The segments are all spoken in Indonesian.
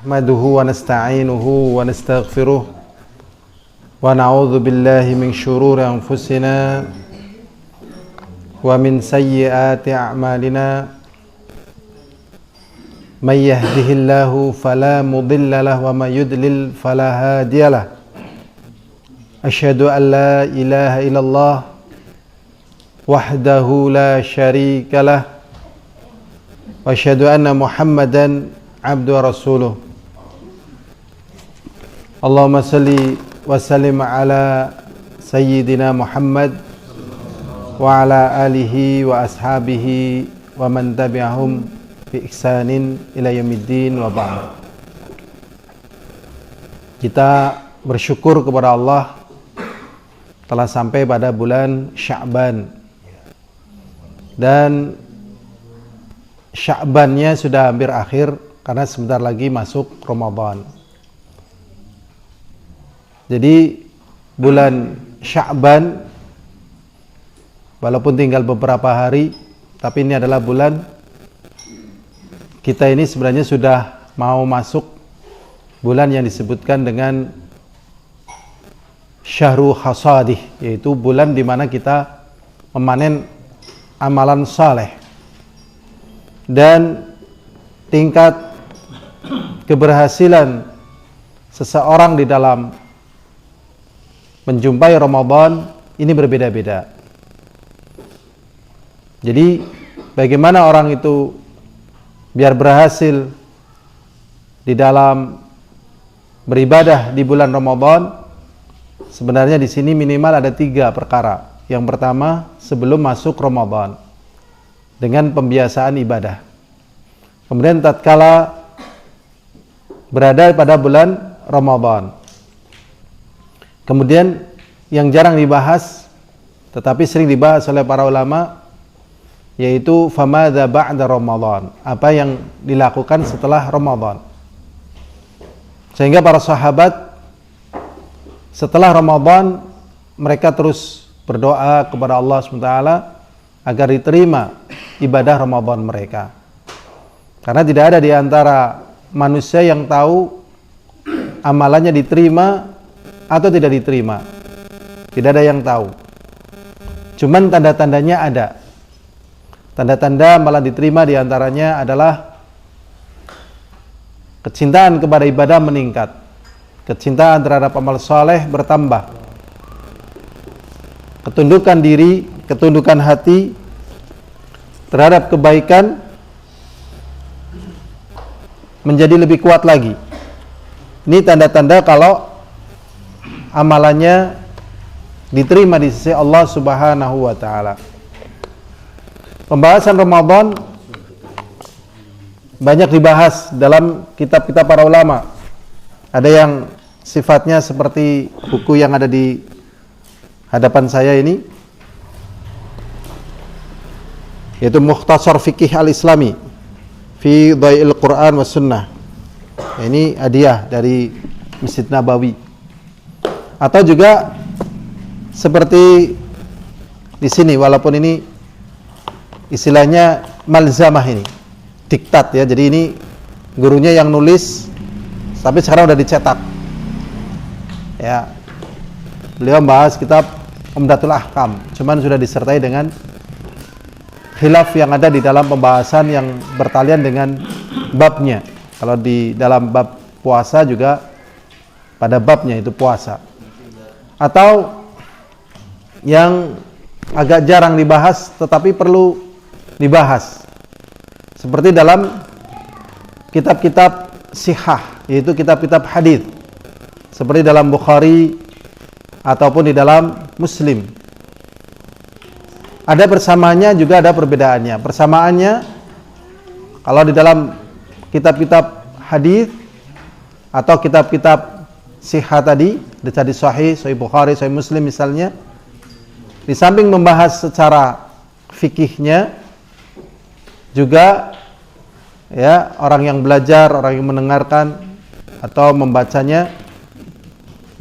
nahmaduhu wa nasta'inuhu wa nastaghfiruh wa na'udzu billahi min shururi anfusina wa min sayyiati a'malina may yahdihillahu fala mudilla lahu wa may yudlil fala hadiyalah asyhadu an la ilaha illallah wahdahu la syarikalah wa asyhadu anna Muhammadan abdu wa rasuluh. Allahumma salli wa sallim ala sayyidina Muhammad wa ala alihi wa ashabihi wa man tabi'ahum bi ihsanin ila yaumiddin wa ba'd. Kita bersyukur kepada Allah telah sampai pada bulan Sya'ban, dan Sya'bannya sudah hampir akhir karena sebentar lagi masuk Ramadan. Jadi bulan Sya'ban walaupun tinggal beberapa hari, tapi ini adalah bulan kita ini sebenarnya sudah mau masuk bulan yang disebutkan dengan Syahrul Hasadih, yaitu bulan di mana kita memanen amalan saleh. Dan tingkat keberhasilan seseorang di dalam menjumpai Ramadan ini berbeda-beda. Jadi bagaimana orang itu biar berhasil di dalam beribadah di bulan Ramadan? Sebenarnya di sini minimal ada 3 perkara. Yang pertama, sebelum masuk Ramadan, dengan pembiasaan ibadah. Kemudian tatkala berada pada bulan Ramadan. Kemudian yang jarang dibahas tetapi sering dibahas oleh para ulama, yaitu famadza ba'da Ramadan, apa yang dilakukan setelah Ramadan. Sehingga para sahabat setelah Ramadan mereka terus berdoa kepada Allah SWT agar diterima ibadah Ramadan mereka. Karena tidak ada di antara manusia yang tahu amalannya diterima atau tidak diterima. Tidak ada yang tahu. Cuman tanda-tandanya ada. Tanda-tanda malah diterima di antaranya adalah kecintaan kepada ibadah meningkat. Kecintaan terhadap amal saleh bertambah. Ketundukan diri, ketundukan hati terhadap kebaikan menjadi lebih kuat lagi. Ini tanda-tanda kalau amalannya diterima di sisi Allah Subhanahu wa taala. Pembahasan Ramadan banyak dibahas dalam kitab-kitab para ulama. Ada yang sifatnya seperti buku yang ada di hadapan saya ini, yaitu Mukhtasar Fiqih Al-Islami fi Dhai'il Quran wa Sunnah. Ini hadiah dari Masjid Nabawi. Atau juga seperti di sini, walaupun ini istilahnya malzamah, ini diktat ya. Jadi ini gurunya yang nulis, tapi sekarang udah dicetak. Ya. Beliau membahas kitab Umdatul Ahkam, cuman sudah disertai dengan khilaf yang ada di dalam pembahasan yang bertalian dengan babnya. Kalau di dalam bab puasa juga pada babnya itu puasa. Atau yang agak jarang dibahas tetapi perlu dibahas, seperti dalam kitab-kitab sihah, yaitu kitab-kitab hadis, seperti dalam Bukhari ataupun di dalam Muslim. Ada persamaannya juga ada perbedaannya. Persamaannya kalau di dalam kitab-kitab hadis atau kitab-kitab sihah tadi Sahih Bukhari, Sahih Muslim misalnya, di samping membahas secara fikihnya, juga ya orang yang belajar, orang yang mendengarkan atau membacanya,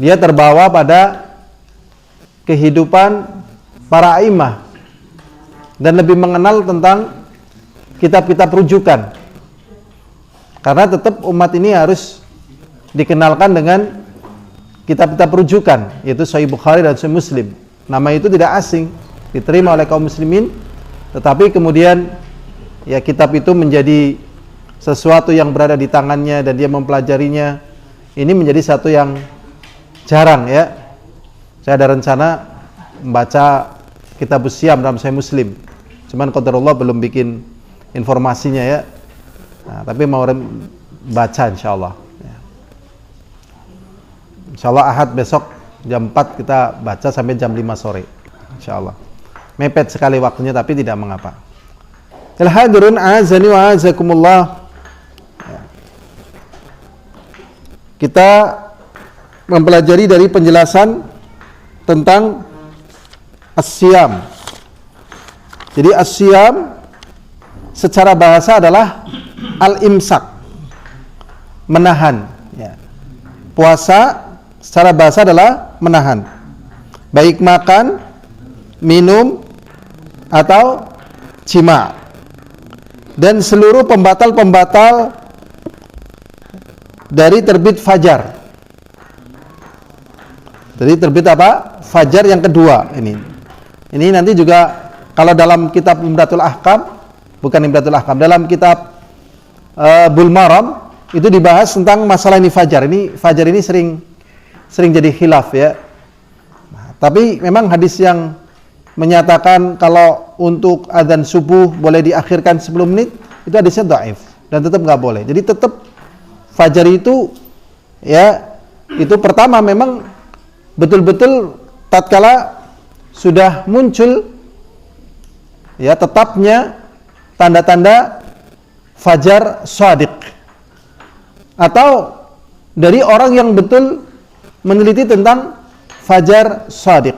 dia terbawa pada kehidupan para a'immah dan lebih mengenal tentang kitab-kitab rujukan. Karena tetap umat ini harus dikenalkan dengan kitab-kitab rujukan, yaitu Sahih Bukhari dan Sahih Muslim. Nama itu tidak asing, diterima oleh kaum muslimin, tetapi kemudian ya kitab itu menjadi sesuatu yang berada di tangannya dan dia mempelajarinya. Ini menjadi satu yang jarang ya. Saya ada rencana membaca kitab Siam dalam Sahih Muslim. Cuman qadarullah belum bikin informasinya ya. Nah, tapi mau baca insyaallah. Ya. Insyaallah Ahad besok jam 4 kita baca sampai jam 5 sore. Insyaallah. Mepet sekali waktunya tapi tidak mengapa. Al-hadirun azani wa azakumullah. Ya. Kita mempelajari dari penjelasan tentang as-siyam. Jadi as-siyam secara bahasa adalah al-imsak, menahan ya. Puasa secara bahasa adalah menahan, baik makan, minum, atau jima, dan seluruh pembatal-pembatal dari terbit fajar. Jadi terbit apa? Fajar yang kedua ini. Ini nanti juga kalau dalam kitab Umdatul Ahkam, bukan Umdatul Ahkam, dalam kitab Bul Maram itu dibahas tentang masalah ini fajar. Ini fajar ini sering jadi khilaf ya. Nah, tapi memang hadis yang menyatakan kalau untuk adzan subuh boleh diakhirkan 10 menit itu hadisnya dhaif dan tetap nggak boleh. Jadi tetap fajar itu ya, itu pertama memang betul-betul tatkala sudah muncul ya tetapnya tanda-tanda fajar shadiq, atau dari orang yang betul meneliti tentang fajar shadiq.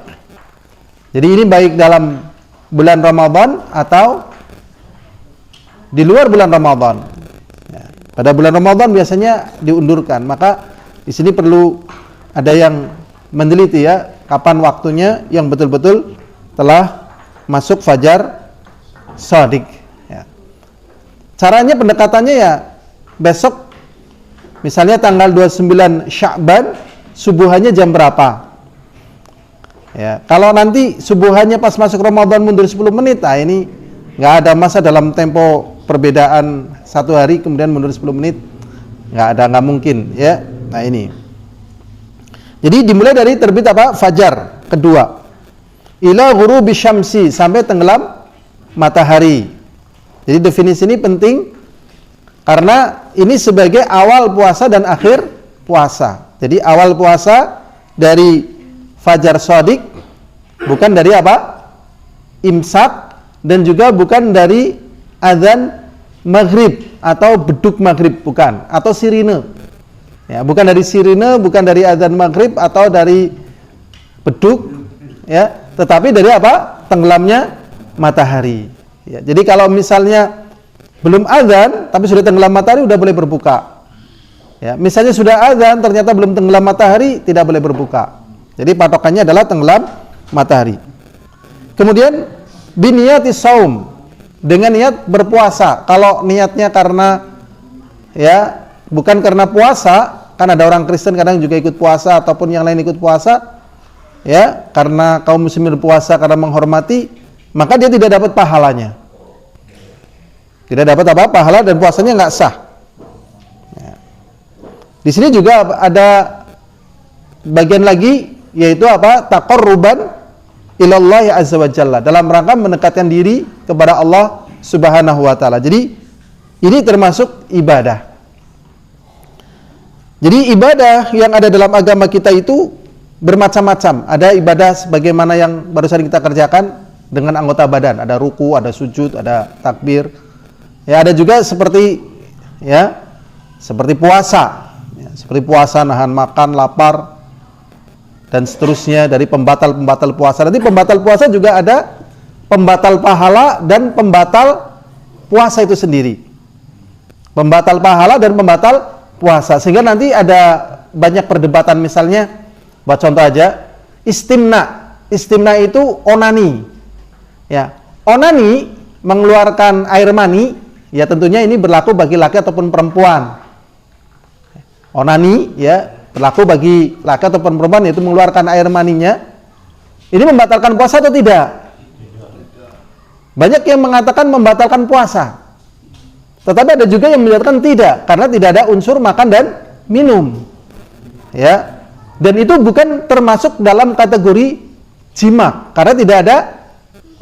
Jadi ini baik dalam bulan Ramadan atau di luar bulan Ramadan. Ya, pada bulan Ramadan biasanya diundurkan, maka di sini perlu ada yang meneliti ya kapan waktunya yang betul-betul telah masuk fajar shadiq. Ya. Caranya pendekatannya ya besok misalnya tanggal 29 Sya'ban subuhannya jam berapa? Ya, kalau nanti subuhannya pas masuk Ramadan mundur 10 menit, nah ini nggak ada masa dalam tempo perbedaan satu hari kemudian mundur 10 menit, nggak mungkin ya. Nah ini. Jadi dimulai dari terbit apa? Fajar kedua. Ila ghurubi syamsi, sampai tenggelam matahari. Jadi definisi ini penting karena ini sebagai awal puasa dan akhir puasa. Jadi awal puasa dari fajar shadiq, bukan dari apa? Imsak, dan juga bukan dari azan maghrib atau beduk maghrib, bukan, atau sirine. Ya, bukan dari sirine, bukan dari azan maghrib atau dari beduk, ya, tetapi dari apa? Tenggelamnya matahari. Ya, jadi kalau misalnya belum azan tapi sudah tenggelam matahari udah boleh berbuka. Ya, misalnya sudah azan ternyata belum tenggelam matahari tidak boleh berbuka. Jadi patokannya adalah tenggelam matahari. Kemudian biniyati saum, dengan niat berpuasa. Kalau niatnya karena ya bukan karena puasa, kan ada orang Kristen kadang juga ikut puasa ataupun yang lain ikut puasa, ya karena kaum muslimin berpuasa karena menghormati, maka dia tidak dapat pahalanya. Tidak dapat apa? Pahala, dan puasanya nggak sah. Ya. Di sini juga ada bagian lagi, yaitu apa? Taqarruban ilallahi azza wa jalla, dalam rangka mendekatkan diri kepada Allah Subhanahu wa taala. Jadi ini termasuk ibadah. Jadi ibadah yang ada dalam agama kita itu bermacam-macam. Ada ibadah sebagaimana yang barusan kita kerjakan dengan anggota badan, ada ruku, ada sujud, ada takbir. Ya, ada juga seperti puasa. Ya, seperti puasa, nahan makan, lapar, dan seterusnya dari pembatal-pembatal puasa. Nanti pembatal puasa juga ada pembatal pahala dan pembatal puasa itu sendiri. Pembatal pahala dan pembatal puasa. Sehingga nanti ada banyak perdebatan, misalnya buat contoh aja, istimna. Istimna itu onani. Ya, onani mengeluarkan air mani ya tentunya ini berlaku bagi laki ataupun perempuan. Onani ya berlaku bagi laki ataupun perempuan, yaitu mengeluarkan air maninya. Ini membatalkan puasa atau tidak? Banyak yang mengatakan membatalkan puasa. Tetapi ada juga yang menyatakan tidak, karena tidak ada unsur makan dan minum. Ya. Dan itu bukan termasuk dalam kategori jima, karena tidak ada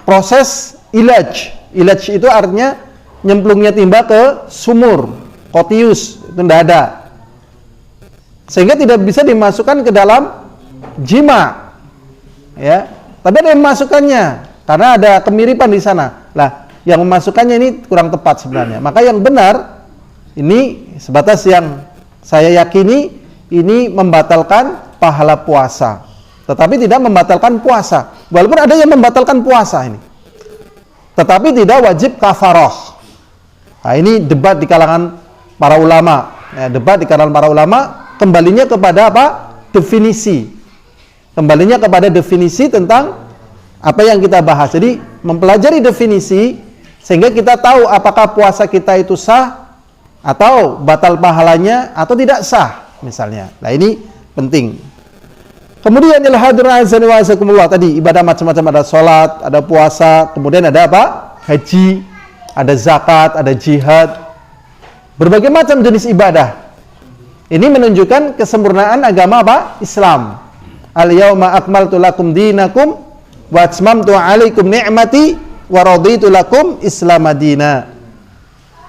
proses ilaj. Ilaj itu artinya nyemplungnya timba ke sumur, kotius, itu tidak ada. Sehingga tidak bisa dimasukkan ke dalam jima. Ya. Tapi ada yang memasukkannya karena ada kemiripan di sana. Lah, yang memasukkannya ini kurang tepat sebenarnya. Maka yang benar ini sebatas yang saya yakini ini membatalkan pahala puasa, tetapi tidak membatalkan puasa. Walaupun ada yang membatalkan puasa ini, tetapi tidak wajib kafaroh. Nah, ini debat di kalangan para ulama. Ya, debat di kalangan para ulama kembalinya kepada apa? Definisi. Kembalinya kepada definisi tentang apa yang kita bahas. Jadi mempelajari definisi sehingga kita tahu apakah puasa kita itu sah atau batal pahalanya atau tidak sah misalnya. Nah, ini penting. Kemudian tadi ibadah macam-macam, ada sholat, ada puasa, kemudian ada apa? Haji, ada zakat, ada jihad. Berbagai macam jenis ibadah. Ini menunjukkan kesempurnaan agama apa? Islam. Al-yauma akmaltu lakum dinakum wa atmamtu 'alaikum ni'mati wa raditu lakum Islam madina.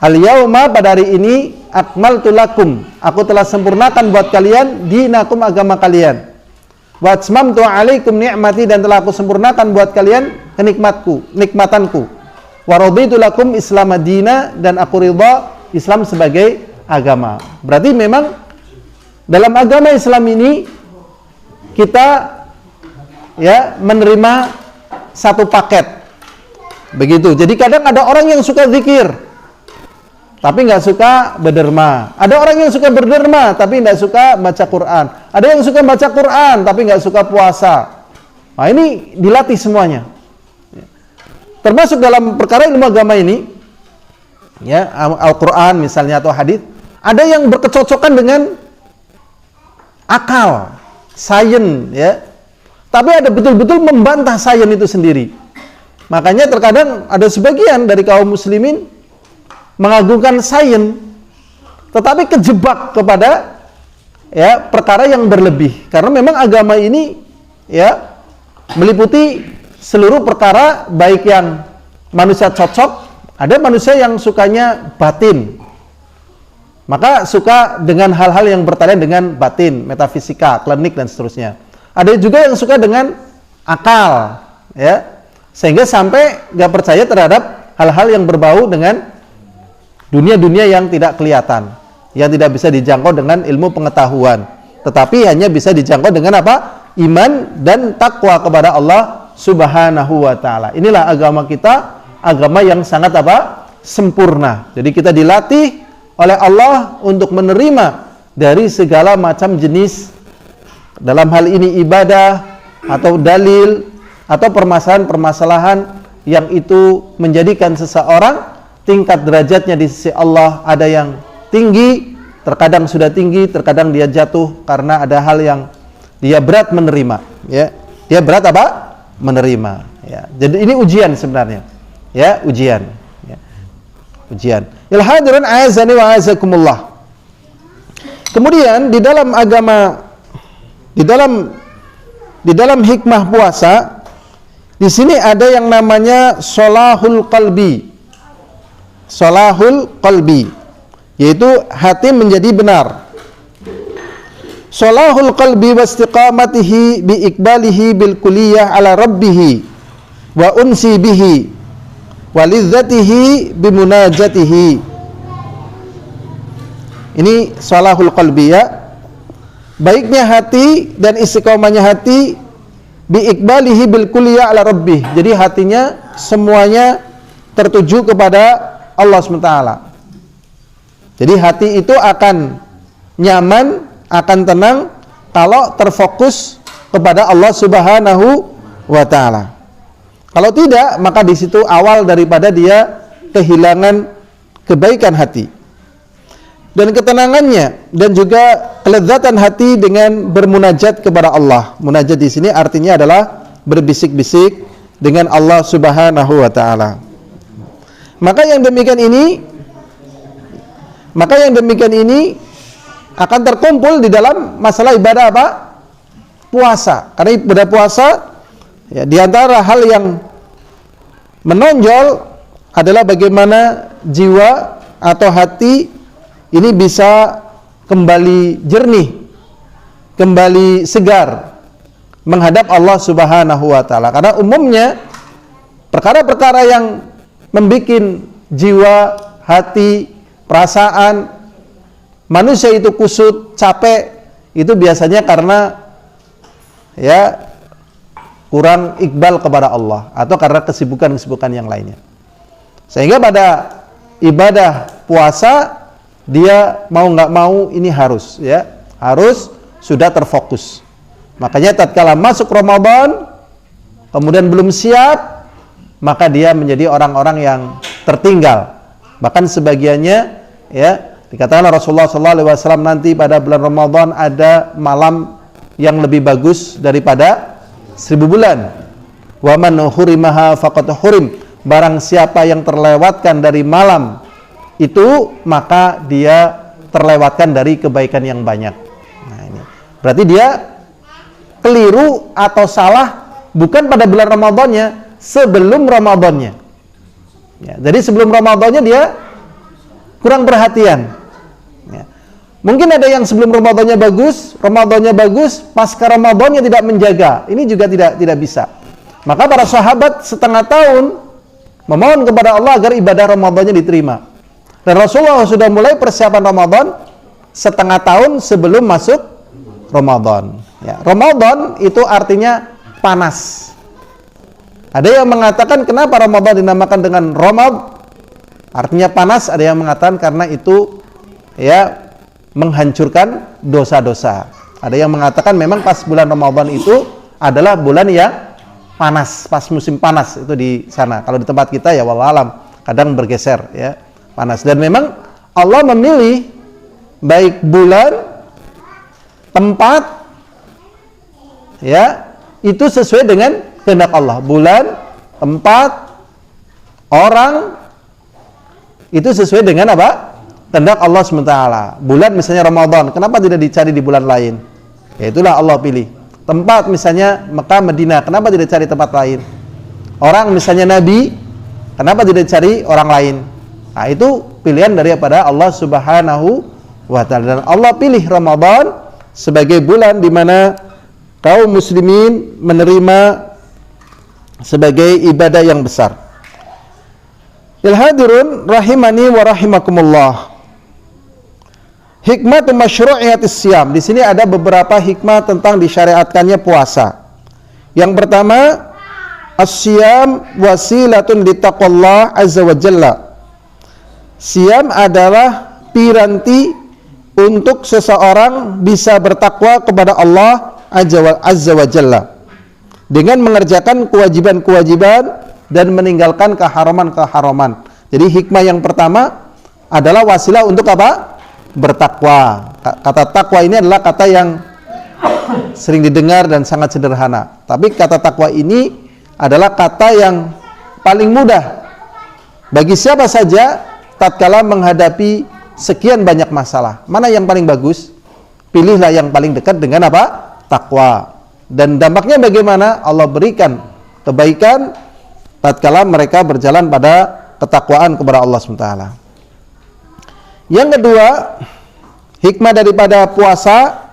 Al-yauma, pada hari ini, akmaltu lakum, aku telah sempurnakan buat kalian dinakum, agama kalian. Wa atmamtu 'alaikum ni'mati, dan telah aku sempurnakan buat kalian nikmatanku. Wa raditu lakum Islam madina, dan aku ridha Islam sebagai agama. Berarti memang dalam agama Islam ini kita ya menerima satu paket. Begitu. Jadi kadang ada orang yang suka zikir tapi nggak suka berderma. Ada orang yang suka berderma tapi nggak suka baca Quran. Ada yang suka baca Quran tapi nggak suka puasa. Nah, ini dilatih semuanya. Termasuk dalam perkara ilmu agama ini, ya, Al-Quran misalnya atau hadis, ada yang berkecocokan dengan akal, sains, ya. Tapi ada betul-betul membantah sains itu sendiri. Makanya terkadang ada sebagian dari kaum muslimin mengagungkan sains, tetapi kejebak kepada ya perkara yang berlebih. Karena memang agama ini ya meliputi seluruh perkara, baik yang manusia cocok, ada manusia yang sukanya batin. Maka suka dengan hal-hal yang berkaitan dengan batin, metafisika, klinik dan seterusnya. Ada juga yang suka dengan akal, ya, sehingga sampai nggak percaya terhadap hal-hal yang berbau dengan dunia-dunia yang tidak kelihatan, yang tidak bisa dijangkau dengan ilmu pengetahuan, tetapi hanya bisa dijangkau dengan apa? Iman dan takwa kepada Allah Subhanahu wa Ta'ala. Inilah agama kita, agama yang sangat apa? Sempurna. Jadi kita dilatih oleh Allah untuk menerima dari segala macam jenis, dalam hal ini ibadah atau dalil atau permasalahan-permasalahan yang itu menjadikan seseorang tingkat derajatnya di sisi Allah ada yang tinggi, terkadang sudah tinggi, terkadang dia jatuh karena ada hal yang dia berat menerima, ya. Dia berat apa? Menerima, ya. Jadi ini ujian sebenarnya, ya, ujian, ya. Ujian. Ilhadirin azani wa azakumullah. Kemudian di dalam agama, di dalam hikmah puasa, di sini ada yang namanya sholahul qalbi. Sholahul qalbi, yaitu hati menjadi benar. Sholahul qalbi wa istiqamatihi bi iqbalihi bil kulliyah ala rabbih wa unsi bihi walidzatihi bimunajatihi. Ini sholahul qalbi, ya, baiknya hati dan istiqomahnya hati bi iqbalihi bil kulliyah ala rabbih. Jadi hatinya semuanya tertuju kepada Allah SWT. Jadi hati itu akan nyaman, akan tenang kalau terfokus kepada Allah Subhanahu wa Ta'ala. Kalau tidak, maka di situ awal daripada dia kehilangan kebaikan hati dan ketenangannya, dan juga kelezatan hati dengan bermunajat kepada Allah. Munajat di sini artinya adalah berbisik-bisik dengan Allah Subhanahu wa taala. Maka yang demikian ini akan terkumpul di dalam masalah ibadah apa? Puasa. Karena ibadah puasa ya, di antara hal yang menonjol adalah bagaimana jiwa atau hati ini bisa kembali jernih, kembali segar menghadap Allah Subhanahu wa taala. Karena umumnya perkara-perkara yang membuat jiwa, hati, perasaan manusia itu kusut, capek, itu biasanya karena ya kurang iqbal kepada Allah atau karena kesibukan-kesibukan yang lainnya. Sehingga pada ibadah puasa dia mau nggak mau ini harus sudah terfokus. Makanya tatkala masuk Ramadan kemudian belum siap, maka dia menjadi orang-orang yang tertinggal. Bahkan sebagiannya ya dikatakan Rasulullah SAW nanti pada bulan Ramadan ada malam yang lebih bagus daripada 1000 bulan. Wa man hurimaha faqad hurim. Barang siapa yang terlewatkan dari malam itu, maka dia terlewatkan dari kebaikan yang banyak. Nah, ini berarti dia keliru atau salah bukan pada bulan Ramadannya, sebelum Ramadannya. Ya, jadi sebelum Ramadannya dia kurang perhatian. Ya. Mungkin ada yang sebelum Ramadannya bagus, pasca Ramadannya tidak menjaga. Ini juga tidak bisa. Maka para sahabat setengah tahun memohon kepada Allah agar ibadah Ramadannya diterima. Dan Rasulullah sudah mulai persiapan Ramadan setengah tahun sebelum masuk Ramadan. Ya, Ramadan itu artinya panas. Ada yang mengatakan kenapa Ramadan dinamakan dengan Ramad? Artinya panas. Ada yang mengatakan karena itu ya menghancurkan dosa-dosa. Ada yang mengatakan memang pas bulan Ramadan itu adalah bulan yang panas, pas musim panas itu di sana. Kalau di tempat kita ya wallahualam kadang bergeser ya. Panas. Dan memang Allah memilih baik bulan, tempat ya, itu sesuai dengan kehendak Allah. Bulan, tempat, orang itu sesuai dengan apa? Kehendak Allah SWT. Bulan misalnya Ramadan, kenapa tidak dicari di bulan lain? Ya itulah Allah pilih. Tempat misalnya Mekah, Madinah, kenapa tidak cari tempat lain? Orang misalnya Nabi, kenapa tidak cari orang lain? Nah, itu pilihan daripada Allah Subhanahu wa taala. Dan Allah pilih Ramadan sebagai bulan di mana kaum muslimin menerima sebagai ibadah yang besar. Al-hadirun rahimani wa rahimakumullah. Hikmah masyru'iyatis siyam. Di sini ada beberapa hikmah tentang disyariatkannya puasa. Yang pertama, as-siyam wasilatun litaqwallah azza wa jalla. Siyam adalah piranti untuk seseorang bisa bertakwa kepada Allah azza wa jalla dengan mengerjakan kewajiban-kewajiban dan meninggalkan keharaman-keharaman. Jadi hikmah yang pertama adalah wasilah untuk apa? Bertakwa. Kata takwa ini adalah kata yang sering didengar dan sangat sederhana. Tapi kata takwa ini adalah kata yang paling mudah bagi siapa saja tatkala menghadapi sekian banyak masalah. Mana yang paling bagus? Pilihlah yang paling dekat dengan apa? Takwa. Dan dampaknya bagaimana? Allah berikan kebaikan tatkala mereka berjalan pada ketakwaan kepada Allah SWT. Yang kedua, hikmah daripada puasa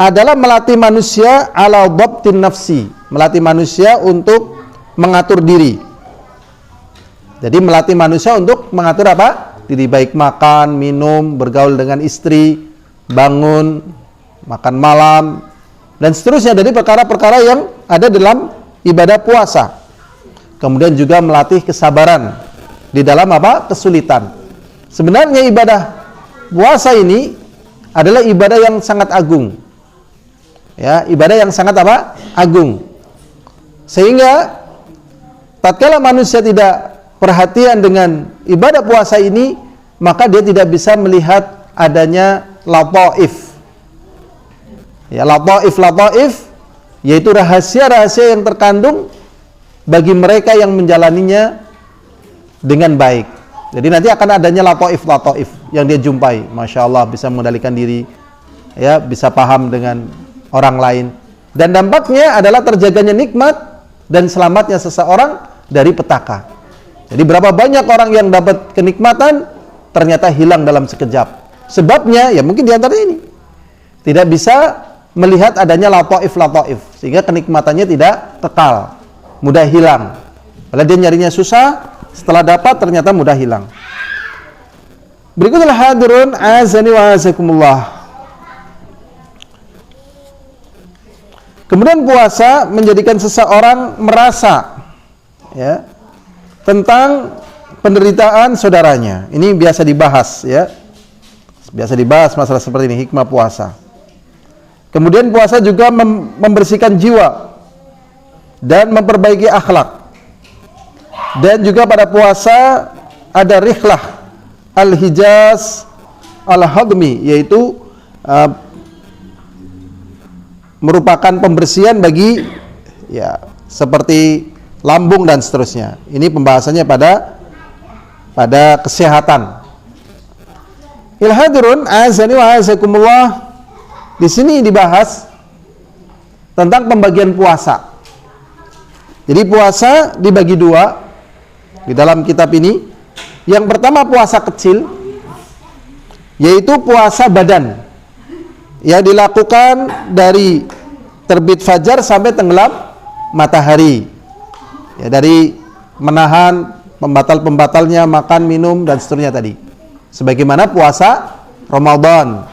adalah melatih manusia ala dhabtin nafsi, melatih manusia untuk mengatur diri. Jadi melatih manusia untuk mengatur apa? Diri, baik makan, minum, bergaul dengan istri, bangun, makan malam, dan seterusnya dari perkara-perkara yang ada dalam ibadah puasa. Kemudian juga melatih kesabaran di dalam apa? Kesulitan. Sebenarnya ibadah puasa ini adalah ibadah yang sangat agung. Ya, ibadah yang sangat apa? Agung. Sehingga tatkala manusia tidak perhatian dengan ibadah puasa ini, maka dia tidak bisa melihat adanya lataif. Ya, lataif yaitu rahasia-rahasia yang terkandung bagi mereka yang menjalaninya dengan baik. Jadi nanti akan adanya lataif yang dia jumpai. Masya Allah, bisa mengendalikan diri, ya, bisa paham dengan orang lain. Dan dampaknya adalah terjaganya nikmat dan selamatnya seseorang dari petaka. Jadi berapa banyak orang yang dapat kenikmatan ternyata hilang dalam sekejap. Sebabnya ya mungkin diantara ini tidak bisa melihat adanya lataif, sehingga kenikmatannya tidak kekal, mudah hilang. Padahal dia nyarinya susah, setelah dapat ternyata mudah hilang. Berikutnya hadirun azani wa azakumullah. Kemudian puasa menjadikan seseorang merasa, ya, tentang penderitaan saudaranya. Ini biasa dibahas, ya. Biasa dibahas masalah seperti ini, hikmah puasa. Kemudian puasa juga membersihkan jiwa dan memperbaiki akhlak. Dan juga pada puasa ada rihlah al-hijaz al-hadmi, yaitu merupakan pembersihan bagi, ya, seperti lambung dan seterusnya. Ini pembahasannya pada kesehatan. Ilhadirun azani wa azakumullah. Di sini dibahas tentang pembagian puasa. Jadi puasa dibagi dua di dalam kitab ini. Yang pertama puasa kecil, yaitu puasa badan, yang dilakukan dari terbit fajar sampai tenggelam matahari, ya, dari menahan pembatal-pembatalnya makan, minum dan seterusnya tadi. Sebagaimana puasa Ramadan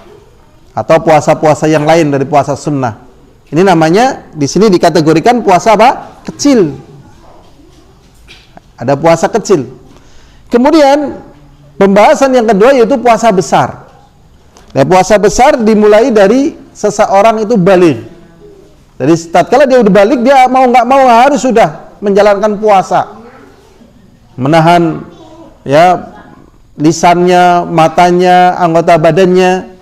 atau puasa-puasa yang lain dari puasa sunnah. Ini namanya di sini dikategorikan puasa apa? Kecil. Ada puasa kecil. Kemudian pembahasan yang kedua yaitu puasa besar. Nah, puasa besar dimulai dari seseorang itu baligh. Jadi tatkala dia udah balik, dia mau nggak mau harus sudah menjalankan puasa, menahan, ya, lisannya, matanya, anggota badannya,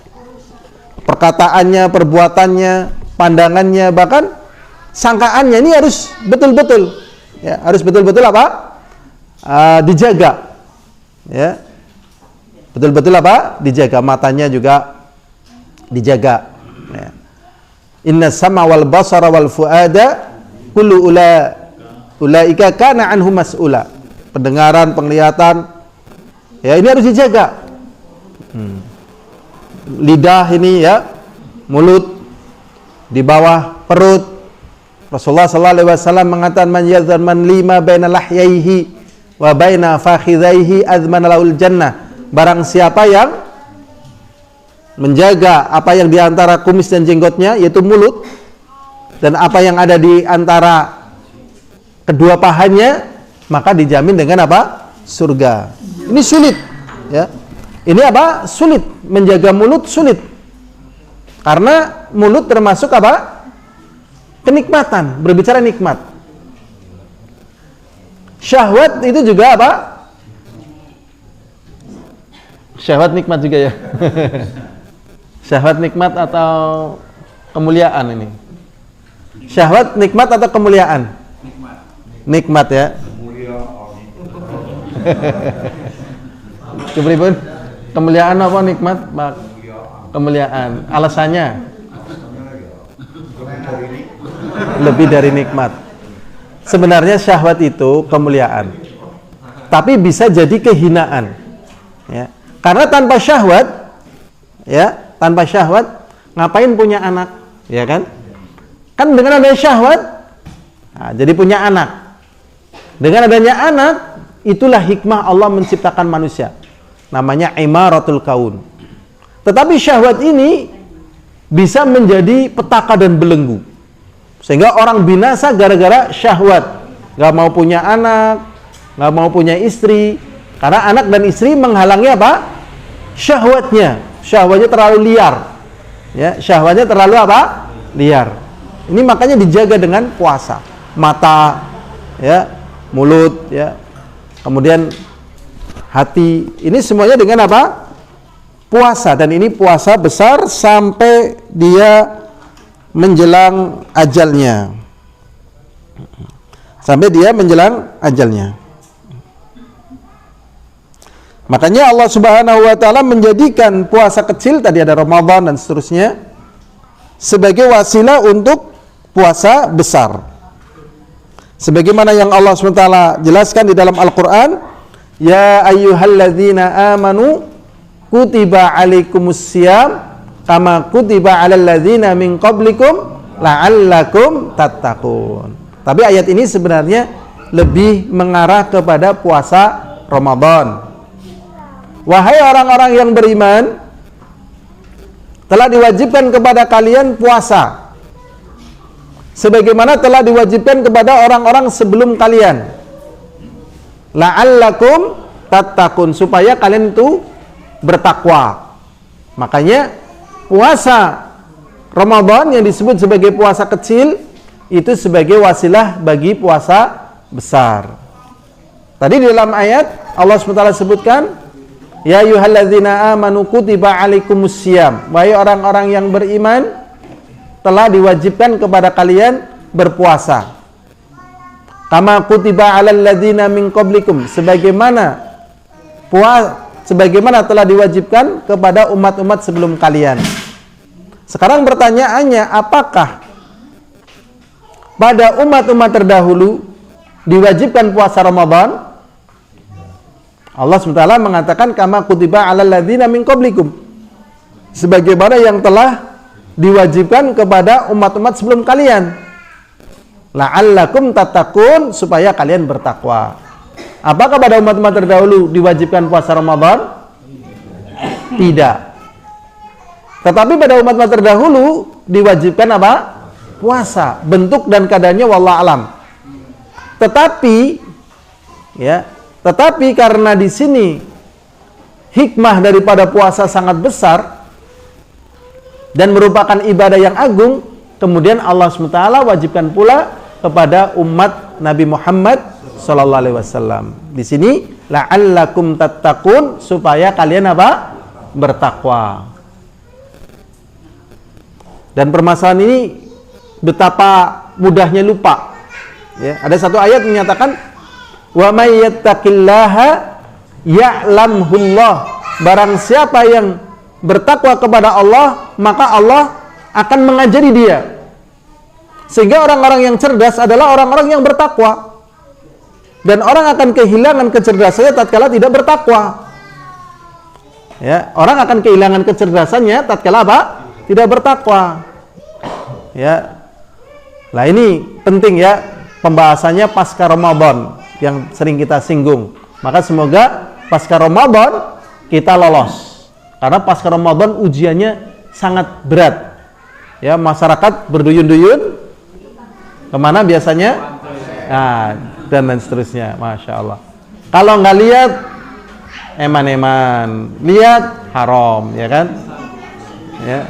perkataannya, perbuatannya, pandangannya, bahkan sangkaannya. Ini harus betul-betul, ya, harus betul-betul apa? Dijaga, ya, betul-betul apa? Dijaga. Matanya juga dijaga, ya. Inna sama wal basara wal fuada kullu ulaika kana anhu mas'ula. Pendengaran, penglihatan, ya, ini harus dijaga. Lidah ini, ya, mulut di bawah perut. Rasulullah sallallahu alaihi wasallam mengatakan man yazman lima baina lahyaihi wa baina fakhidhaihi azmana lahul jannah. Barang siapa yang menjaga apa yang di antara kumis dan jenggotnya, yaitu mulut, dan apa yang ada di antara kedua pahanya, maka dijamin dengan apa? Surga. Ini sulit, ya. Ini apa? Sulit. Menjaga mulut sulit. Karena mulut termasuk apa? Kenikmatan, berbicara nikmat. Syahwat itu juga apa? Syahwat nikmat juga, ya. Syahwat nikmat atau kemuliaan ini? Syahwat nikmat atau kemuliaan? Nikmat, ya. Coba kemuliaan apa nikmat, Pak? Kemuliaan. Alasannya? Lebih dari nikmat. Sebenarnya syahwat itu kemuliaan, tapi bisa jadi kehinaan, ya. Karena tanpa syahwat, ya, tanpa syahwat ngapain punya anak, ya kan? Kan dengan adanya syahwat, nah, jadi punya anak. Dengan adanya anak, itulah hikmah Allah menciptakan manusia. Namanya imaratul kaun. Tetapi syahwat ini bisa menjadi petaka dan belenggu, sehingga orang binasa gara-gara syahwat. Gak mau punya anak, gak mau punya istri, karena anak dan istri menghalangi apa? Syahwatnya. Syahwatnya terlalu liar, ya, syahwatnya terlalu apa? Liar. Ini makanya dijaga dengan puasa. Mata, ya, mulut, ya, kemudian hati. Ini semuanya dengan apa? Puasa. Dan ini puasa besar sampai dia menjelang ajalnya. Sampai dia menjelang ajalnya. Makanya Allah Subhanahu wa taala menjadikan puasa kecil, tadi ada Ramadan dan seterusnya, sebagai wasilah untuk puasa besar. Sebagaimana yang Allah SWT jelaskan di dalam Al-Quran, ya ayyuhalladzina amanu kutiba alaikumussyam kama kutiba alal ladzina min qablikum la'allakum tattaqun. Tapi ayat ini sebenarnya lebih mengarah kepada puasa Ramadan. Wahai orang-orang yang beriman, telah diwajibkan kepada kalian puasa sebagaimana telah diwajibkan kepada orang-orang sebelum kalian, la'allakum tattaqun, supaya kalian itu bertakwa. Makanya puasa Ramadan yang disebut sebagai puasa kecil itu sebagai wasilah bagi puasa besar. Tadi di dalam ayat Allah SWT sebutkan, ya ayyuhalladzina amanu kutiba alaikumussyam, wahai orang-orang yang beriman, telah diwajibkan kepada kalian berpuasa. Kama kutiba alal ladzina min qablikum, sebagaimana telah diwajibkan kepada umat-umat sebelum kalian. Sekarang pertanyaannya, apakah pada umat-umat terdahulu diwajibkan puasa Ramadan? Allah SWT mengatakan kama kutiba alal ladzina min qablikum, sebagaimana yang telah diwajibkan kepada umat-umat sebelum kalian, la'allakum tattaqun, supaya kalian bertakwa. Apakah pada umat-umat terdahulu diwajibkan puasa Ramadan? Tidak. Tetapi pada umat-umat terdahulu diwajibkan apa? Puasa. Bentuk dan keadaannya wallahu alam. Tetapi karena di sini hikmah daripada puasa sangat besar dan merupakan ibadah yang agung, kemudian Allah SWT wajibkan pula kepada umat Nabi Muhammad SAW. Di sini la'allakum tattaqun, supaya kalian apa? Bertakwa. Dan permasalahan ini betapa mudahnya lupa. Ya, ada satu ayat menyatakan, wa may yattaqillaha ya'lamhullah, barang siapa yang bertakwa kepada Allah, maka Allah akan mengajari dia. Sehingga orang-orang yang cerdas adalah orang-orang yang bertakwa. Dan orang akan kehilangan kecerdasannya tatkala tidak bertakwa. Ya, orang akan kehilangan kecerdasannya tatkala apa? Tidak bertakwa. Ya. Nah, ini penting ya pembahasannya pasca Ramadan yang sering kita singgung. Maka semoga pasca Ramadan kita lolos. Karena pasca Ramadan ujiannya sangat berat. Ya, masyarakat berduyun-duyun kemana biasanya? Nah, dan seterusnya. Masya Allah. Kalau nggak lihat eman-eman, lihat haram, ya kan? Ya.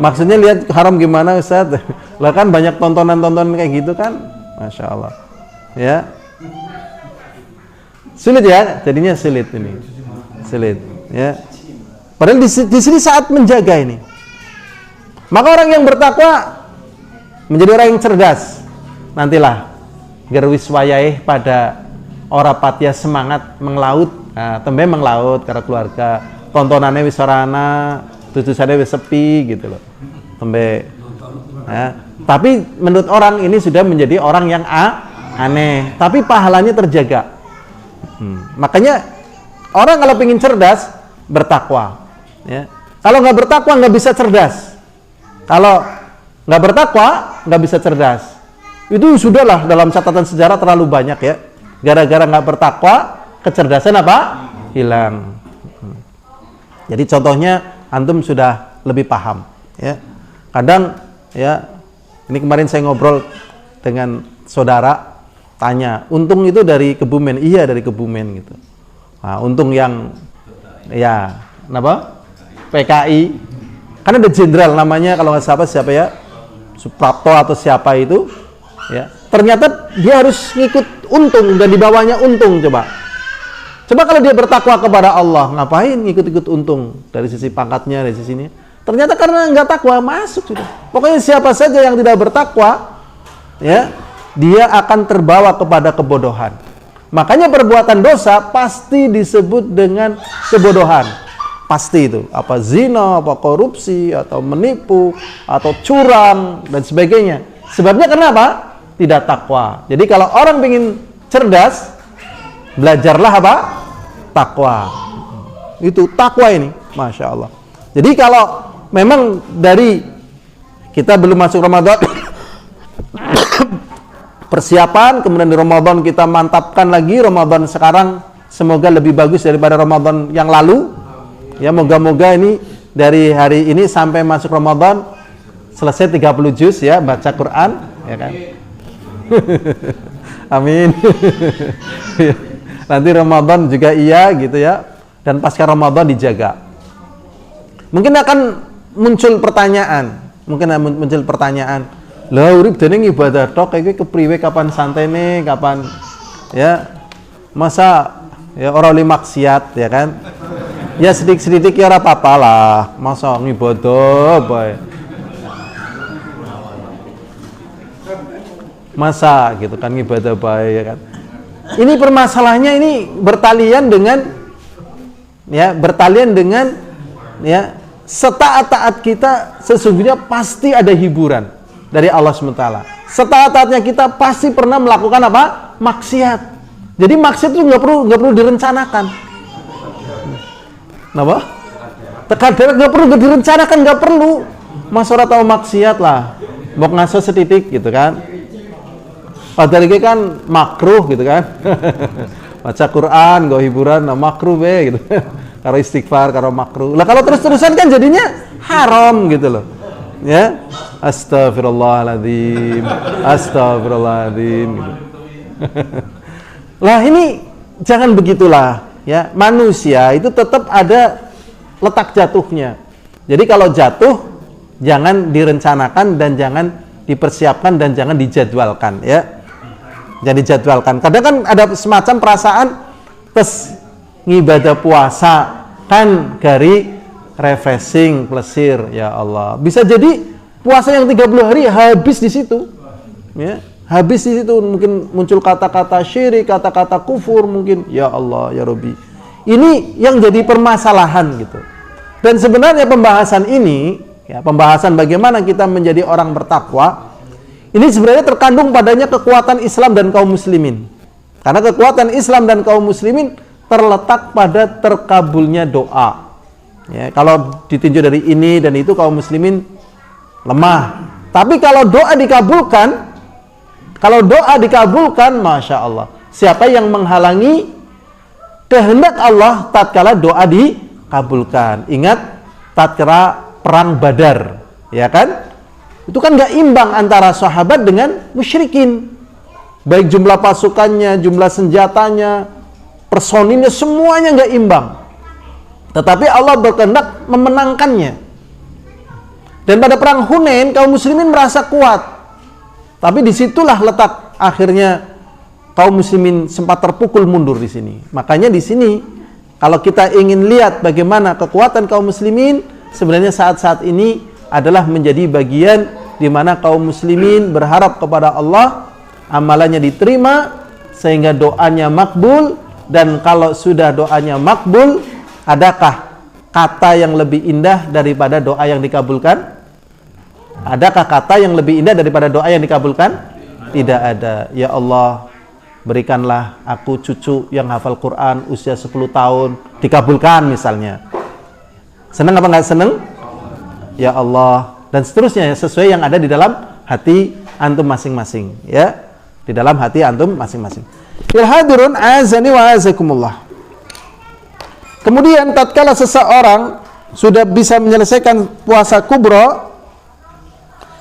Maksudnya lihat haram gimana, Ustaz? Lah kan banyak tontonan-tontonan kayak gitu kan? Masya Allah. Ya. Sulit ya, jadinya sulit ini. Sulit, ya. Padahal di sini saat menjaga ini. Maka orang yang bertakwa menjadi orang yang cerdas. Nantilah gerwis wayai pada ora patia semangat menglaut. Nah, tembe menglaut karena keluarga. Tontonannya wis sarana, tutusannya wis sepi gitu loh. Tembe. Ya. Tapi menurut orang ini sudah menjadi orang yang aneh, tapi pahalanya terjaga. Makanya orang kalau ingin cerdas bertakwa. Ya. Kalau nggak bertakwa nggak bisa cerdas. Kalau nggak bertakwa nggak bisa cerdas. Itu sudahlah dalam catatan sejarah terlalu banyak ya. Gara-gara nggak bertakwa, kecerdasan apa? Hilang. Jadi contohnya antum sudah lebih paham. Ya. Kadang ya, ini kemarin saya ngobrol dengan saudara, tanya, untung itu dari Kebumen? Iya, dari Kebumen gitu. Nah, untung yang ya, kenapa? PKI. Kan ada jenderal namanya kalau nggak siapa ya, Suprapto atau siapa itu, ya. ternyata dia harus ngikut untung dan dibawanya untung. Coba kalau dia bertakwa kepada Allah, ngapain ngikut-ikut untung dari sisi pangkatnya, dari sisi ini? Ternyata karena nggak takwa, masuk sudah. Pokoknya siapa saja yang tidak bertakwa, ya, dia akan terbawa kepada kebodohan. Makanya perbuatan dosa pasti disebut dengan kebodohan. Pasti itu. Apa zina, apa korupsi, atau menipu, atau curang, dan sebagainya. Sebabnya kenapa? Tidak takwa. Jadi kalau orang ingin cerdas, belajarlah apa? Takwa. Itu takwa ini. Masya Allah. Jadi kalau memang dari kita belum masuk Ramadan, persiapan, kemudian di Ramadan kita mantapkan lagi. Ramadan sekarang semoga lebih bagus daripada Ramadan yang lalu. Ya, moga-moga ini dari hari ini sampai masuk Ramadan selesai 30 juz ya, baca Quran, ya kan? Amin. Nanti Ramadan juga iya gitu ya. Dan pasca Ramadan dijaga. Mungkin akan muncul pertanyaan. Lah urip dene ibadah tok iki kepriwe, kapan santene, kapan ya, masa ya ora oleh maksiat ya kan, ya sedikit-sedikit ya ora apa-apa lah, masa ngibadah bae, masa gitu kan ngibadah bae ya kan. Ini permasalahannya ini bertalian dengan ya setaat-taat kita sesungguhnya pasti ada hiburan dari Allah SWT. Setaat-taatnya kita pasti pernah melakukan apa? Maksiat. Jadi maksiat itu nggak perlu direncanakan. Kenapa? Terkadang nggak perlu direncanakan, nggak perlu. Masyarakat tahu maksiat lah, mau ngaso setitik gitu kan. Padahal ini kan makruh gitu kan. Baca Quran, gak hiburan, nah makruh be gitu. Kalau istighfar, kalau makruh. Lah kalau terus-terusan kan jadinya haram gitu loh. Ya, astagfirullahaladzim, astagfirullahaladzim gitu. Lah ini jangan begitulah ya. Manusia itu tetap ada letak jatuhnya. Jadi kalau jatuh jangan direncanakan dan jangan dipersiapkan dan jangan dijadwalkan ya. Jangan dijadwalkan. Kadang kan ada semacam perasaan tes ngibadah puasa kan gari refreshing, plesir, ya Allah. Bisa jadi puasa yang 30 hari habis di situ. Ya, habis di situ mungkin muncul kata-kata syirik, kata-kata kufur mungkin. Ya Allah, ya Rabbi. Ini yang jadi permasalahan gitu. Dan sebenarnya pembahasan ini, ya, pembahasan bagaimana kita menjadi orang bertakwa, ini sebenarnya terkandung padanya kekuatan Islam dan kaum muslimin. Karena kekuatan Islam dan kaum muslimin terletak pada terkabulnya doa. Ya, kalau ditinjau dari ini dan itu kaum muslimin lemah. Tapi kalau doa dikabulkan, Masya Allah. Siapa yang menghalangi kehendak Allah tatkala doa dikabulkan? Ingat tatkala perang Badar, ya kan? Itu kan nggak imbang antara sahabat dengan musyrikin. Baik jumlah pasukannya, jumlah senjatanya, personilnya, semuanya nggak imbang. Tetapi Allah berkehendak memenangkannya. Dan pada perang Hunain kaum muslimin merasa kuat. Tapi disitulah letak akhirnya kaum muslimin sempat terpukul mundur di sini. Makanya di sini kalau kita ingin lihat bagaimana kekuatan kaum muslimin, sebenarnya saat-saat ini adalah menjadi bagian di mana kaum muslimin berharap kepada Allah, amalannya diterima sehingga doanya makbul. Dan kalau sudah doanya makbul, adakah kata yang lebih indah daripada doa yang dikabulkan? Adakah kata yang lebih indah daripada doa yang dikabulkan? Tidak ada. Ya Allah, berikanlah aku cucu yang hafal Quran usia 10 tahun, dikabulkan misalnya. Senang apa nggak senang? Ya Allah, dan seterusnya sesuai yang ada di dalam hati antum masing-masing, ya. Di dalam hati antum masing-masing. Ya hadirun azani wa azakumullah. Kemudian tatkala seseorang sudah bisa menyelesaikan puasa kubra,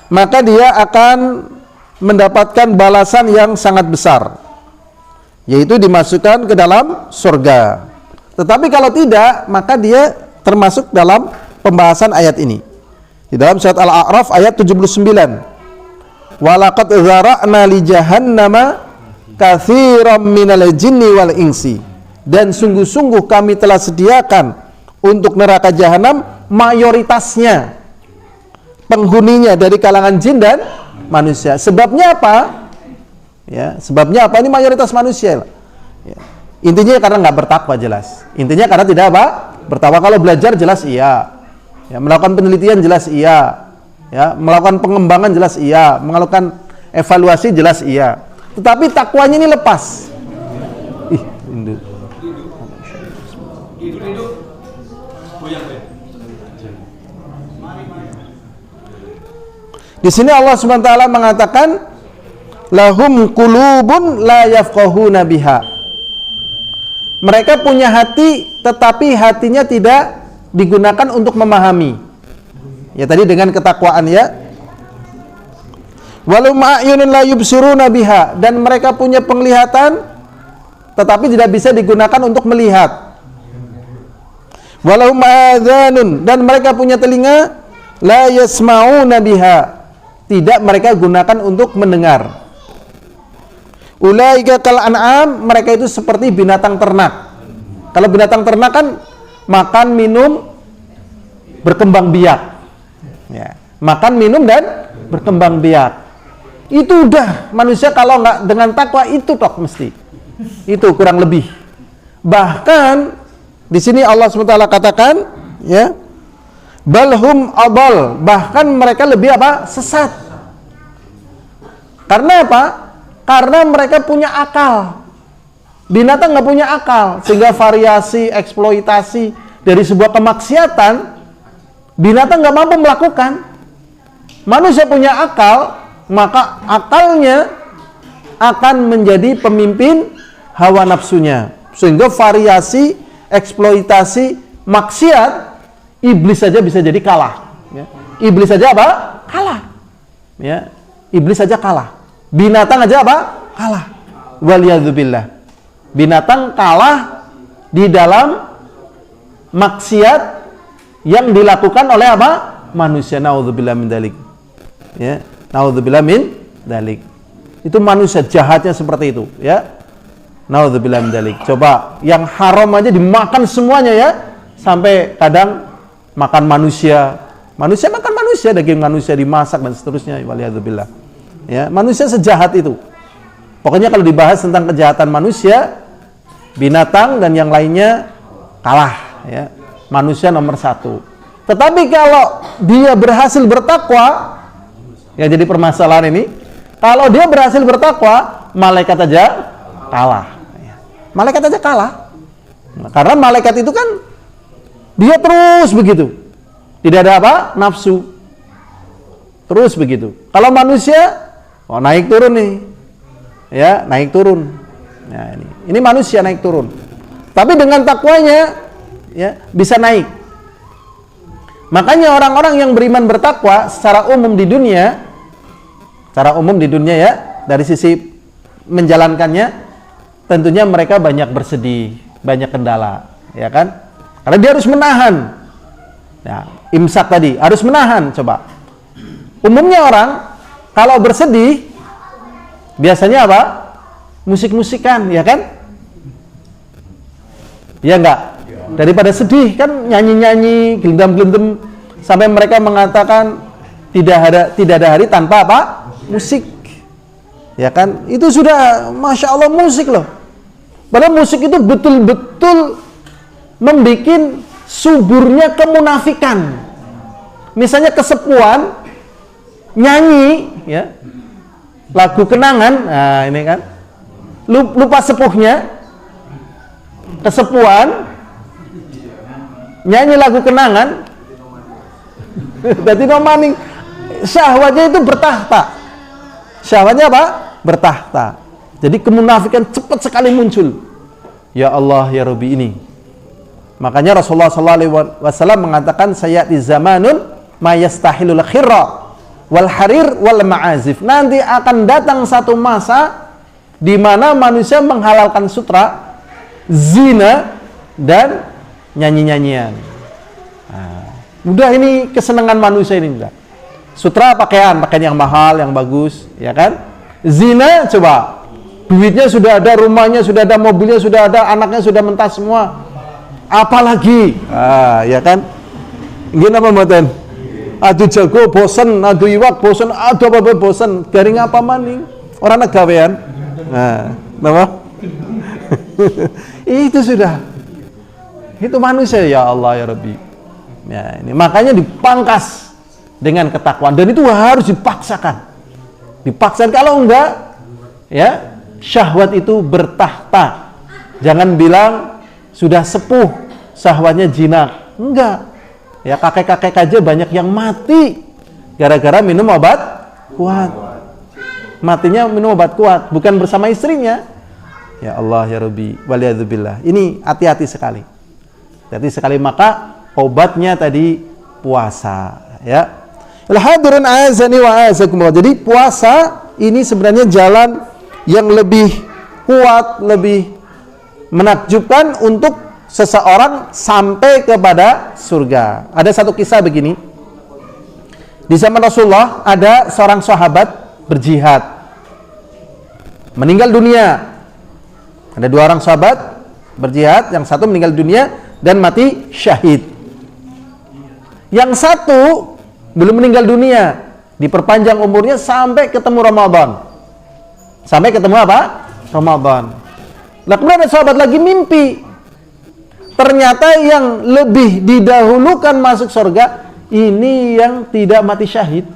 maka dia akan mendapatkan balasan yang sangat besar, yaitu dimasukkan ke dalam surga. Tetapi kalau tidak, maka dia termasuk dalam pembahasan ayat ini. Di dalam surat Al-A'raf ayat 79. Walaqad dzara'na li jahannama katsiran minal jinni wal insi. Dan sungguh-sungguh kami telah sediakan untuk neraka jahanam mayoritasnya penghuninya dari kalangan jin dan manusia. Sebabnya apa? Ya, sebabnya apa? Ini mayoritas manusia. Ya. Intinya karena nggak bertakwa jelas. Intinya karena tidak apa? Bertakwa. Kalau belajar jelas iya. Ya, melakukan penelitian jelas iya. Ya, melakukan pengembangan jelas iya. Melakukan evaluasi jelas iya. Tetapi takwanya ini lepas. Ih, induk. Di sini Allah Subhanahu wa taala mengatakan lahum qulubun la yafqahuna biha. Mereka punya hati tetapi hatinya tidak digunakan untuk memahami. Ya tadi dengan ketakwaan ya. Walum a'yunun la yubsiruna biha, dan mereka punya penglihatan tetapi tidak bisa digunakan untuk melihat. Walahum adhanun, dan mereka punya telinga la yasma'una biha, tidak mereka gunakan untuk mendengar. Ulaika kal an'am, mereka itu seperti binatang ternak. Kalau binatang ternak kan makan, minum, berkembang biak. Ya, makan, minum dan berkembang biak. Itu udah manusia kalau nggak dengan takwa itu tok mesti. Itu kurang lebih. Bahkan di sini Allah SWT katakan, ya, balhum adal, bahkan mereka lebih apa? Sesat. Karena apa? Karena mereka punya akal. Binatang nggak punya akal, sehingga variasi, eksploitasi dari sebuah kemaksiatan, binatang nggak mampu melakukan. Manusia punya akal, maka akalnya akan menjadi pemimpin hawa nafsunya, sehingga variasi, eksploitasi, maksiat, iblis saja bisa jadi kalah. Ya. Iblis saja apa? Kalah. Ya. Iblis saja kalah. Binatang aja apa? Kalah. Waliyadzubillah. Binatang kalah di dalam maksiat yang dilakukan oleh apa? Manusia. Naudzubillah min dzalik. Ya, naudzubillah min dzalik. Itu manusia jahatnya seperti itu, ya. Naudzubillah min dzalik. Coba yang haram aja dimakan semuanya ya. Sampai kadang makan manusia. Manusia makan manusia, daging manusia dimasak dan seterusnya. Waliyadzubillah. Ya, manusia sejahat itu. Pokoknya kalau dibahas tentang kejahatan manusia, binatang dan yang lainnya kalah, ya. Manusia nomor satu. Tetapi kalau dia berhasil bertakwa, ya jadi permasalahan ini, kalau dia berhasil bertakwa, malaikat aja kalah, ya. Malaikat aja kalah. Nah, karena malaikat itu kan dia terus begitu, tidak ada apa? Nafsu. Terus begitu. Kalau manusia, oh naik turun nih, ya naik turun. Nah, ini manusia naik turun. Tapi dengan takwanya, ya bisa naik. Makanya orang-orang yang beriman bertakwa secara umum di dunia ya, dari sisi menjalankannya, tentunya mereka banyak bersedih, banyak kendala, ya kan? Karena dia harus menahan. Ya, imsak tadi harus menahan. Coba. Umumnya orang kalau bersedih biasanya apa? Musik-musikan, ya kan? Ya enggak? Daripada sedih kan nyanyi-nyanyi, gelendam-gelendam, sampai mereka mengatakan tidak ada hari tanpa apa? Musik. Ya kan? Itu sudah Masya Allah musik loh. Padahal musik itu betul-betul membuat suburnya kemunafikan. Misalnya kesepuan nyanyi, ya, lagu kenangan, nah ini kan, lupa sepuhnya, kesepuan, nyanyi lagu kenangan, berarti nomaning, syahwatnya itu bertahta. Syahwatnya apa? Bertahta. Jadi kemunafikan cepat sekali muncul. Ya Allah, ya Rabbi ini. Makanya Rasulullah SAW mengatakan, sayati zamanun mayastahilul khirra wal harir wal ma'azif. Nanti akan datang satu masa di mana manusia menghalalkan sutra, zina, dan nyanyi-nyanyian. Nah, udah ini kesenangan manusia ini udah. Sutra pakaian yang mahal, yang bagus, ya kan? Zina coba, duitnya sudah ada, rumahnya sudah ada, mobilnya sudah ada, anaknya sudah mentas semua. Apalagi, ya kan? Gini apa mboten? Aduh jago bosen, aduh iwak bosen, aduh apa bosen, garing apa maning? Orang nagawean. Nah, apa? Itu sudah. Itu manusia ya Allah ya Rabbi. Ya, ini makanya dipangkas dengan ketakwaan, dan itu harus dipaksakan. Dipaksakan, kalau enggak ya syahwat itu bertahta. Jangan bilang sudah sepuh syahwatnya jinak. Enggak. Ya kakek-kakek aja banyak yang mati gara-gara minum obat kuat. Matinya minum obat kuat, bukan bersama istrinya. Ya Allah ya Rabbi, waliyadzubillah. Ini hati-hati sekali. Hati sekali, maka obatnya tadi puasa, ya. Al-hadirin azani wa azakumullah. Jadi puasa ini sebenarnya jalan yang lebih kuat, lebih menakjubkan untuk seseorang sampai kepada surga. Ada satu kisah begini. Di zaman Rasulullah ada seorang sahabat berjihad, meninggal dunia. Ada dua orang sahabat berjihad, yang satu meninggal dunia dan mati syahid. Yang satu belum meninggal dunia, diperpanjang umurnya sampai ketemu Ramadan. Sampai ketemu apa? Ramadan. Nah, kemudian ada sahabat lagi mimpi. Ternyata yang lebih didahulukan masuk surga ini yang tidak mati syahid.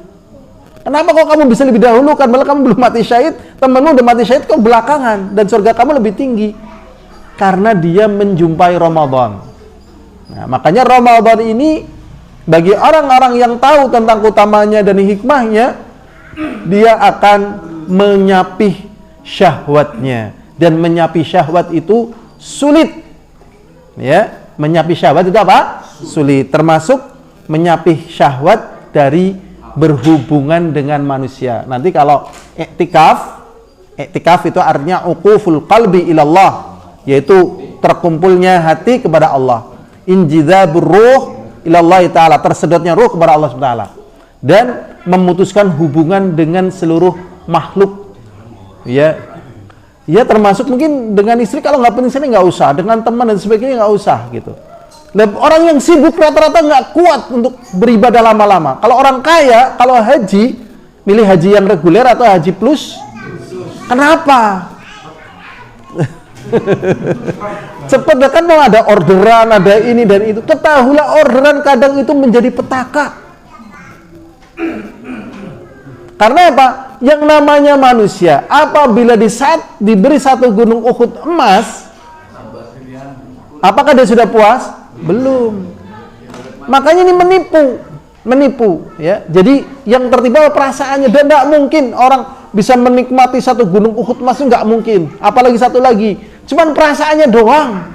Kenapa kok kamu bisa lebih dahulukan? Malah kamu belum mati syahid, temanmu udah mati syahid, kau belakangan, dan surga kamu lebih tinggi. Karena dia menjumpai Ramadan. Nah, makanya Ramadan ini bagi orang-orang yang tahu tentang utamanya dan hikmahnya, dia akan menyapih syahwatnya. Dan menyapih syahwat itu sulit. Ya, menyapih syahwat itu apa? Sulit. Termasuk menyapih syahwat dari berhubungan dengan manusia. Nanti kalau iktikaf itu artinya uquful qalbi ilallah, yaitu terkumpulnya hati kepada Allah. Injizabur ruh ilallah ta'ala, tersedotnya ruh kepada Allah subhanahu wa ta'ala, dan memutuskan hubungan dengan seluruh makhluk. Ya, ya termasuk mungkin dengan istri, kalau nggak penting nggak usah, dengan teman dan sebagainya nggak usah gitu. Orang yang sibuk rata-rata nggak kuat untuk beribadah lama-lama. Kalau orang kaya, kalau haji, milih haji yang reguler atau haji plus. Kenapa? Cepet kan mau ada orderan, ada ini dan itu. Ketahuilah orderan kadang itu menjadi petaka. Karena apa? Yang namanya manusia, apabila diberi satu gunung Uhud emas, apakah dia sudah puas? Belum. Makanya ini menipu, ya. Jadi yang tertiba perasaannya, dan tidak mungkin orang bisa menikmati satu gunung Uhud emas, nggak mungkin. Apalagi satu lagi, cuman perasaannya doang.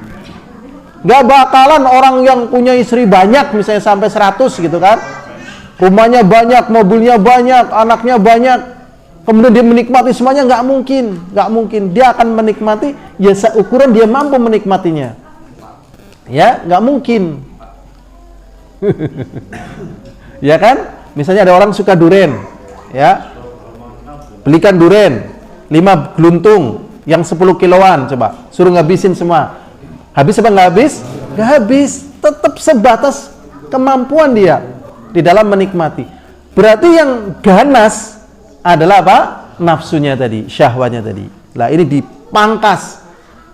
Nggak bakalan orang yang punya istri banyak, misalnya sampai 100 gitu kan, rumahnya banyak, mobilnya banyak, anaknya banyak, kemudian dia menikmati semuanya, nggak mungkin. Dia akan menikmati ya seukuran dia mampu menikmatinya. Ya, nggak mungkin. Ya kan? Misalnya ada orang suka duren, ya, belikan duren 5 geluntung yang 10 kiloan, coba suruh ngabisin semua. Habis apa nggak habis? Nggak habis. Tetap sebatas kemampuan dia di dalam menikmati. Berarti yang ganas adalah apa? Nafsunya tadi, syahwatnya tadi. Lah ini dipangkas,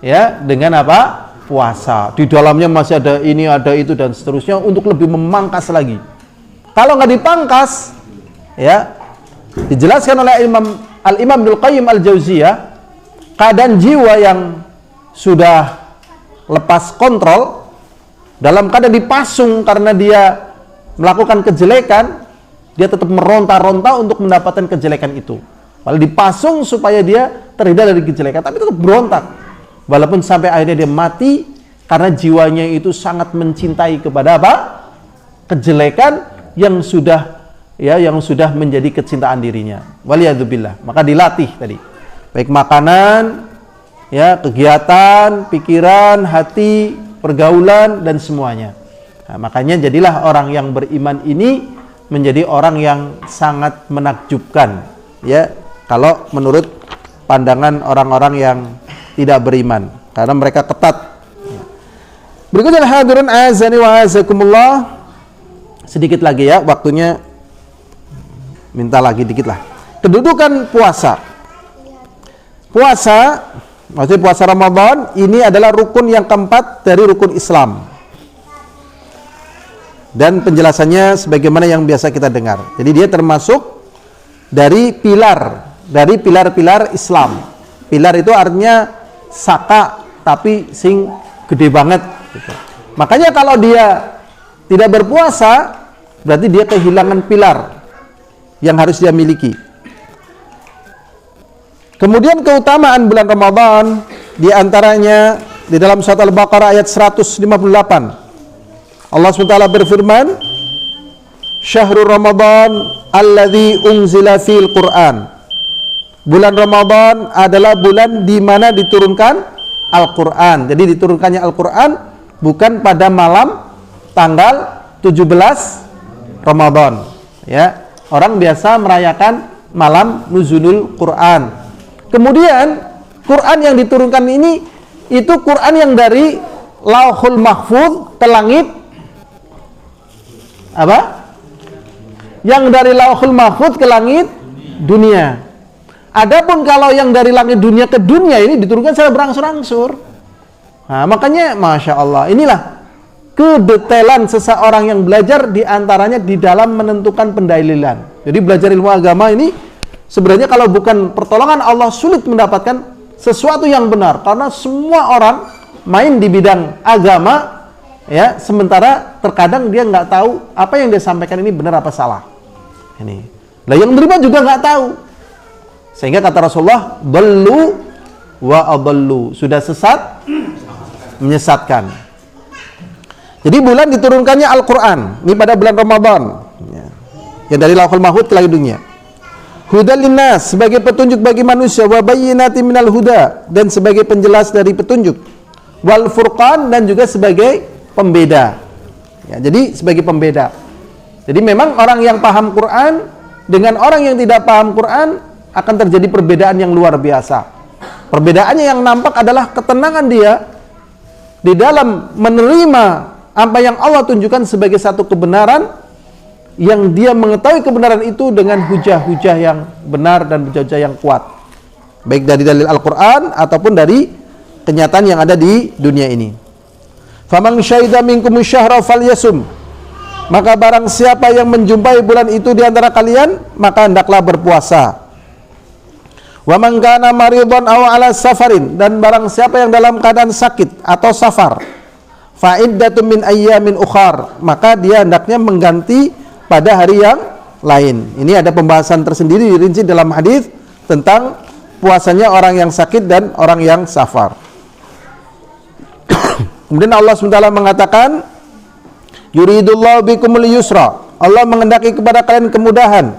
ya, dengan apa? Puasa. Di dalamnya masih ada ini, ada itu, dan seterusnya, untuk lebih memangkas lagi. Kalau nggak dipangkas, ya, dijelaskan oleh Al-Imam Ibnul Qayyim Al-Jauziyah, keadaan jiwa yang sudah lepas kontrol, dalam keadaan dipasung karena dia melakukan kejelekan, dia tetap meronta-ronta untuk mendapatkan kejelekan itu. Lalu dipasung supaya dia terhindar dari kejelekan, tapi tetap berontak. Walaupun sampai akhirnya dia mati, karena jiwanya itu sangat mencintai kepada apa? Kejelekan yang sudah, ya, yang sudah menjadi kecintaan dirinya. Waliyadzubillah. Maka dilatih tadi, baik makanan, ya, kegiatan, pikiran, hati, pergaulan, dan semuanya. Nah, makanya jadilah orang yang beriman ini menjadi orang yang sangat menakjubkan, ya, kalau menurut pandangan orang-orang yang tidak beriman, karena mereka ketat. Berikutnya hadirin azani wa azakumullah, sedikit lagi ya waktunya, minta lagi dikit lah. Kedudukan puasa. Puasa, maksudnya puasa Ramadan ini adalah rukun yang keempat dari rukun Islam. Dan penjelasannya sebagaimana yang biasa kita dengar. Jadi dia termasuk dari pilar-pilar Islam. Pilar itu artinya saka tapi sing gede banget gitu. Makanya kalau dia tidak berpuasa, berarti dia kehilangan pilar yang harus dia miliki. Kemudian keutamaan bulan Ramadan, di antaranya di dalam surat Al-Baqarah ayat 158. Allah SWT berfirman, Syahrul Ramadan alladzi unzila fil Qur'an. Bulan Ramadan adalah bulan di mana diturunkan Al-Qur'an. Jadi diturunkannya Al-Qur'an bukan pada malam tanggal 17 Ramadan, ya. Orang biasa merayakan malam nuzulul Qur'an. Kemudian Quran yang diturunkan ini itu Quran yang dari Lauhul Mahfuz ke langit apa? Yang dari Lauhul Mahfuz ke langit dunia. Adapun kalau yang dari langit dunia ke dunia ini diturunkan secara berangsur-angsur. Nah, makanya Masya Allah, inilah kedetailan seseorang yang belajar, diantaranya di dalam menentukan pendalilan. Jadi belajar ilmu agama ini sebenarnya kalau bukan pertolongan Allah sulit mendapatkan sesuatu yang benar, karena semua orang main di bidang agama, ya, sementara terkadang dia nggak tahu apa yang dia sampaikan ini benar apa salah. Ini, lah yang menerima juga nggak tahu, sehingga kata Rasulullah, "Dallu wa adallu," sudah sesat, menyesatkan. Jadi bulan diturunkannya Al-Quran ini pada bulan Ramadan, ya, yang dari Lauhul Mahfuz ke langit dunia. Hudal linnas, sebagai petunjuk bagi manusia, wa bayyinatin minal huda, dan sebagai penjelas dari petunjuk, wal furqan, dan juga sebagai pembeda, ya, jadi sebagai pembeda. Jadi memang orang yang paham Quran dengan orang yang tidak paham Quran akan terjadi perbedaan yang luar biasa. Perbedaannya yang nampak adalah ketenangan dia di dalam menerima apa yang Allah tunjukkan sebagai satu kebenaran, yang dia mengetahui kebenaran itu dengan hujah-hujah yang benar dan hujah-hujah yang kuat, baik dari dalil Al-Quran ataupun dari kenyataan yang ada di dunia ini. Faman syahida minkum syahra falyasum, maka barang siapa yang menjumpai bulan itu di antara kalian, maka hendaklah berpuasa. Wa man kana maridhan aw ala safarin, dan barang siapa yang dalam keadaan sakit atau safar, fa iddatun min ayyamin ukhar, maka dia hendaknya mengganti pada hari yang lain. Ini ada pembahasan tersendiri dirinci dalam hadis tentang puasanya orang yang sakit dan orang yang safar. Kemudian Allah SWT mengatakan, yuridullahu bikumul yusra, Allah menghendaki kepada kalian kemudahan,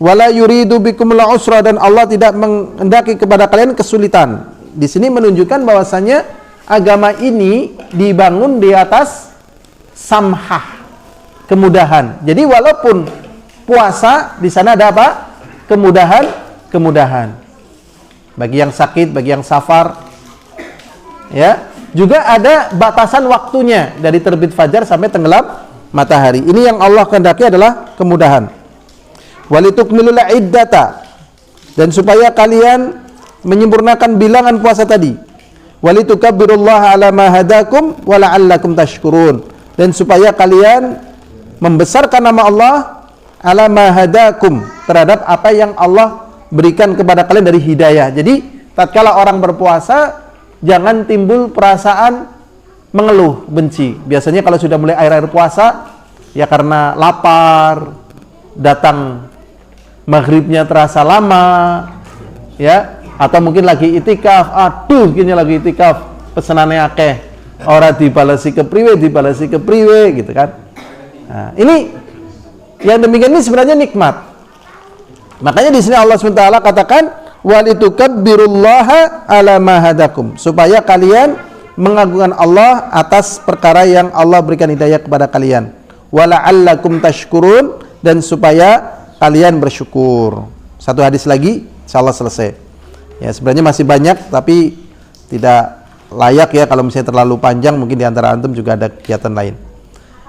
wala yuridu bikumul usra, dan Allah tidak menghendaki kepada kalian kesulitan. Di sini menunjukkan bahwasanya agama ini dibangun di atas samhah, kemudahan. Jadi walaupun puasa, di sana ada apa? Kemudahan. Bagi yang sakit, bagi yang safar, ya. Juga ada batasan waktunya dari terbit fajar sampai tenggelam matahari. Ini yang Allah kehendaki adalah kemudahan. Walitukmilul iddata, dan supaya kalian menyempurnakan bilangan puasa tadi. Walitukabbirullaha ala ma hadakum wa la'allakum tashkurun, dan supaya kalian membesarkan nama Allah ala ma hadakum, terhadap apa yang Allah berikan kepada kalian dari hidayah. Jadi tatkala orang berpuasa, jangan timbul perasaan mengeluh, benci. Biasanya kalau sudah mulai air-air puasa, ya karena lapar, datang maghribnya terasa lama, ya, atau mungkin lagi itikaf, aduh gini lagi itikaf, pesenannya akeh, ora dibalasi ke priwe gitu kan. Nah, ini yang demikian ini sebenarnya nikmat. Makanya di sini Allah SWT katakan, walitukabbirullaha ala ma hadakum, supaya kalian mengagungkan Allah atas perkara yang Allah berikan hidayah kepada kalian. Wala'allakum tashkurun, dan supaya kalian bersyukur. Satu hadis lagi, insyaallah selesai. Ya, sebenarnya masih banyak tapi tidak layak ya kalau misalnya terlalu panjang, mungkin di antara antum juga ada kegiatan lain.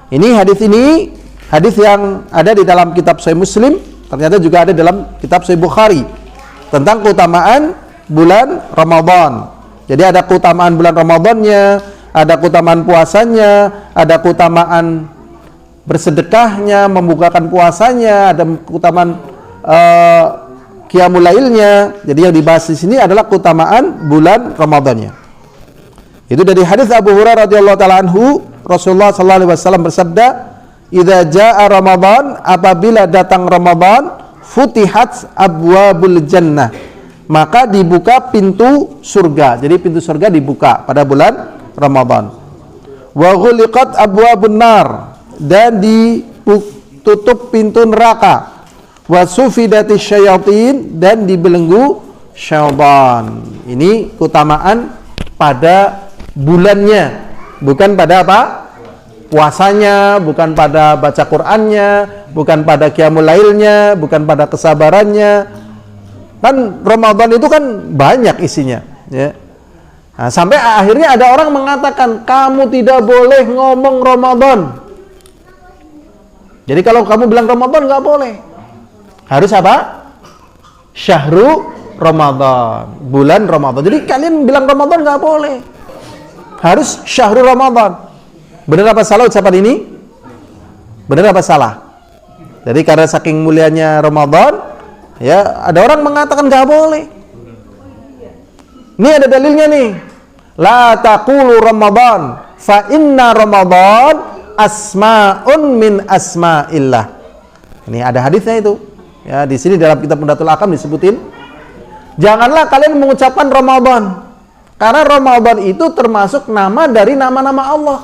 Ini hadis yang ada di dalam kitab Sahih Muslim, ternyata juga ada dalam kitab Sahih Bukhari tentang keutamaan bulan Ramadan. Jadi ada keutamaan bulan Ramadannya, ada keutamaan puasanya, ada keutamaan bersedekahnya, membukakan puasanya, ada keutamaan qiyamul lailnya. Jadi yang dibahas di sini adalah keutamaan bulan Ramadannya. Itu dari hadis Abu Hurairah radhiyallahu taala anhu, Rasulullah sallallahu alaihi wasallam bersabda, "Idza jaa Ramadan, apabila datang Ramadan, futihat abwabul jannah." Maka dibuka pintu surga. Jadi pintu surga dibuka pada bulan Ramadan. Wa ghuliqat abwabun nar, dan ditutup pintu neraka. Wa sufidati syayatin, dan dibelenggu syaitan. Ini keutamaan pada bulannya, bukan pada apa? Puasanya, bukan pada baca Qur'annya, bukan pada qiyamul lailnya, bukan pada kesabarannya. Kan Ramadan itu kan banyak isinya, ya. Nah, sampai akhirnya ada orang mengatakan kamu tidak boleh ngomong Ramadan. Jadi kalau kamu bilang Ramadan nggak boleh. Harus apa? Syahrul Ramadan, bulan Ramadan. Jadi kalian bilang Ramadan nggak boleh. Harus Syahrul Ramadan. Benar apa salah ucapan ini? Benar apa salah? Jadi karena saking mulianya Ramadan, ya, ada orang mengatakan nggak boleh. Ini ada dalilnya nih. La taqulu Ramadan, fa inna Ramadan asma'un min asma'illah. Ini ada hadisnya itu. Ya, di sini dalam kitab Umdatul Ahkam disebutin, janganlah kalian mengucapkan Ramadan, karena Ramadan itu termasuk nama dari nama-nama Allah.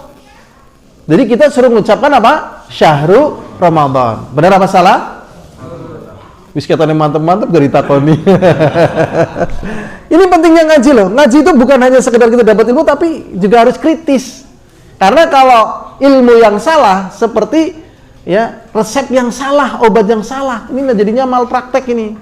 Jadi kita suruh mengucapkan apa? Syahrul Ramadan. Benar apa salah? Wis katanya mantep-mantep gak ditakoni. Ini pentingnya ngaji loh. Ngaji itu bukan hanya sekedar kita dapat ilmu, tapi juga harus kritis. Karena kalau ilmu yang salah, seperti ya resep yang salah, obat yang salah, ini jadinya malpraktek ini.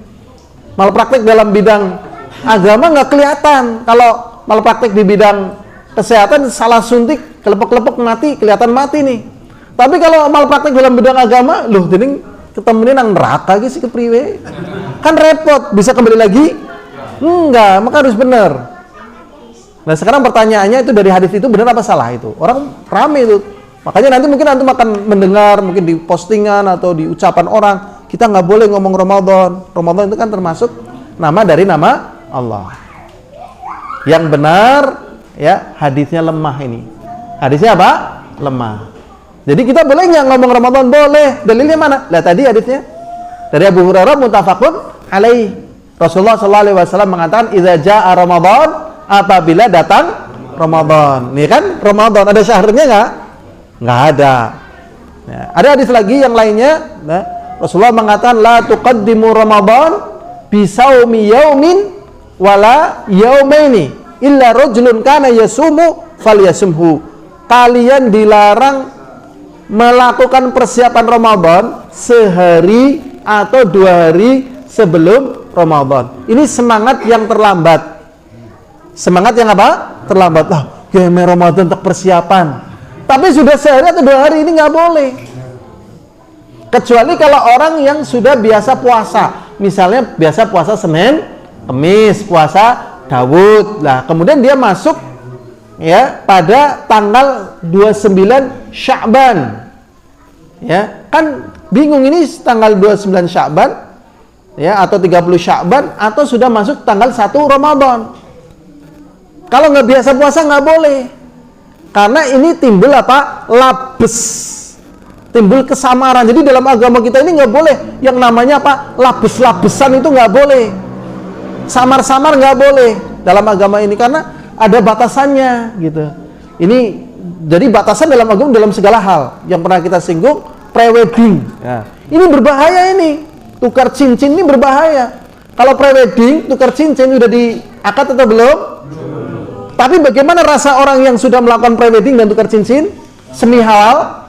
Malpraktek dalam bidang agama nggak kelihatan. Kalau malpraktek di bidang kesehatan, salah suntik, kelepek-kelepek mati, kelihatan mati nih. Tapi kalau malpraktek dalam bidang agama, loh jadi ketemunya nang neraka gitu sih kepriwe. Kan repot, bisa kembali lagi? Enggak, maka harus benar. Nah sekarang pertanyaannya itu dari hadis itu benar apa salah itu? Orang rame itu. Makanya nanti mungkin antum akan mendengar, mungkin di postingan atau di ucapan orang, kita nggak boleh ngomong Ramadan. Ramadan itu kan termasuk nama dari nama Allah. Yang benar, ya hadisnya lemah ini. Hadisnya apa? Lemah. Jadi kita boleh nggak ngomong Ramadan? Boleh. Dalilnya mana? Lihat tadi hadisnya dari Abu Hurairah muttafaqun alaih. Rasulullah sallallahu alaihi wasallam mengatakan, "Idza jaa Ramadan," apabila datang Ramadan. Nih kan Ramadan ada syahrnya nggak? Nggak ada. Ya, ada hadis lagi yang lainnya. Nah, Rasulullah mengatakan, "La tuqaddimu Ramadan bisaumi yaumin wala yaumaini illa rajulun kana yasumu falyasumhu." Kalian dilarang melakukan persiapan Ramadan sehari atau 2 hari sebelum Ramadan. Ini semangat yang terlambat. Semangat yang apa? Terlambat. Oh, game Ramadan untuk persiapan. Tapi sudah sehari atau 2 hari ini nggak boleh. Kecuali kalau orang yang sudah biasa puasa. Misalnya biasa puasa Senin, Kamis, puasa Daud. Nah, kemudian dia masuk ya pada tanggal 29 Sya'ban. Ya, kan bingung ini tanggal 29 Sya'ban ya atau 30 Sya'ban atau sudah masuk tanggal 1 Ramadan. Kalau nggak biasa puasa nggak boleh. Karena ini timbul apa? Labes. Timbul kesamaran. Jadi dalam agama kita ini nggak boleh yang namanya apa? Labes-labesan itu nggak boleh. Samar-samar nggak boleh dalam agama ini karena ada batasannya gitu. Ini jadi batasan dalam agama dalam segala hal. Yang pernah kita singgung prewedding. Ya. Ini berbahaya ini. Tukar cincin ini berbahaya. Kalau prewedding, tukar cincin sudah diakad atau belum? Tapi bagaimana rasa orang yang sudah melakukan prewedding dan tukar cincin? Semi halal?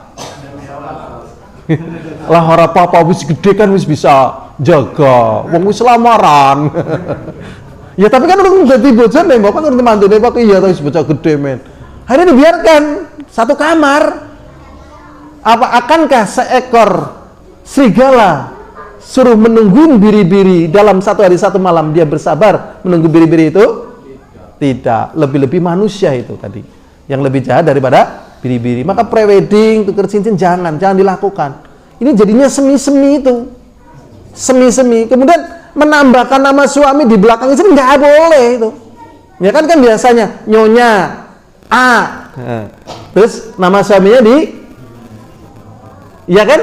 Lah ora apa-apa wis gede kan wis bisa jaga. Wong wis lamaran. Ya tapi kan urung dadi bojone, bapak kan urung mantune Pak iya ta wis bocah gede men. Akhirnya dibiarkan satu kamar. Apa akankah seekor serigala suruh menunggu biri-biri dalam satu hari satu malam dia bersabar menunggu biri-biri itu? Tidak, lebih-lebih manusia itu tadi yang lebih jahat daripada biri-biri. Maka prewedding, tukar cincin jangan dilakukan. Ini jadinya semi-semi itu, semi-semi. Kemudian menambahkan nama suami di belakang istri nggak boleh itu. Ya kan biasanya Nyonya A, terus nama suaminya di, iya kan?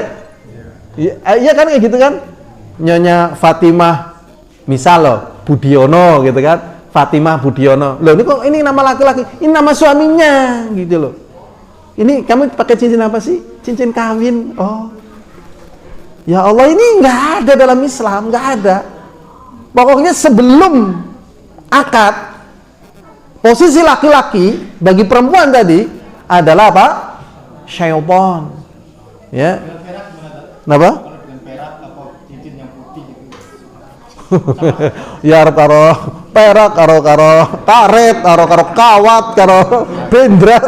Iya kan kayak gitu kan? Nyonya Fatimah, misal loh, Budiono gitu kan? Fatimah Budiono. Loh ini kok ini nama laki-laki? Ini nama suaminya gitu loh. Ini kamu pakai cincin apa sih? Cincin kawin. Oh. Ya Allah, ini nggak ada dalam Islam, nggak ada. Pokoknya sebelum akad, posisi laki-laki bagi perempuan tadi adalah apa? Syaitan. Ya. Kenapa? Ya karo perak karo karet karo kawat karo bendrat.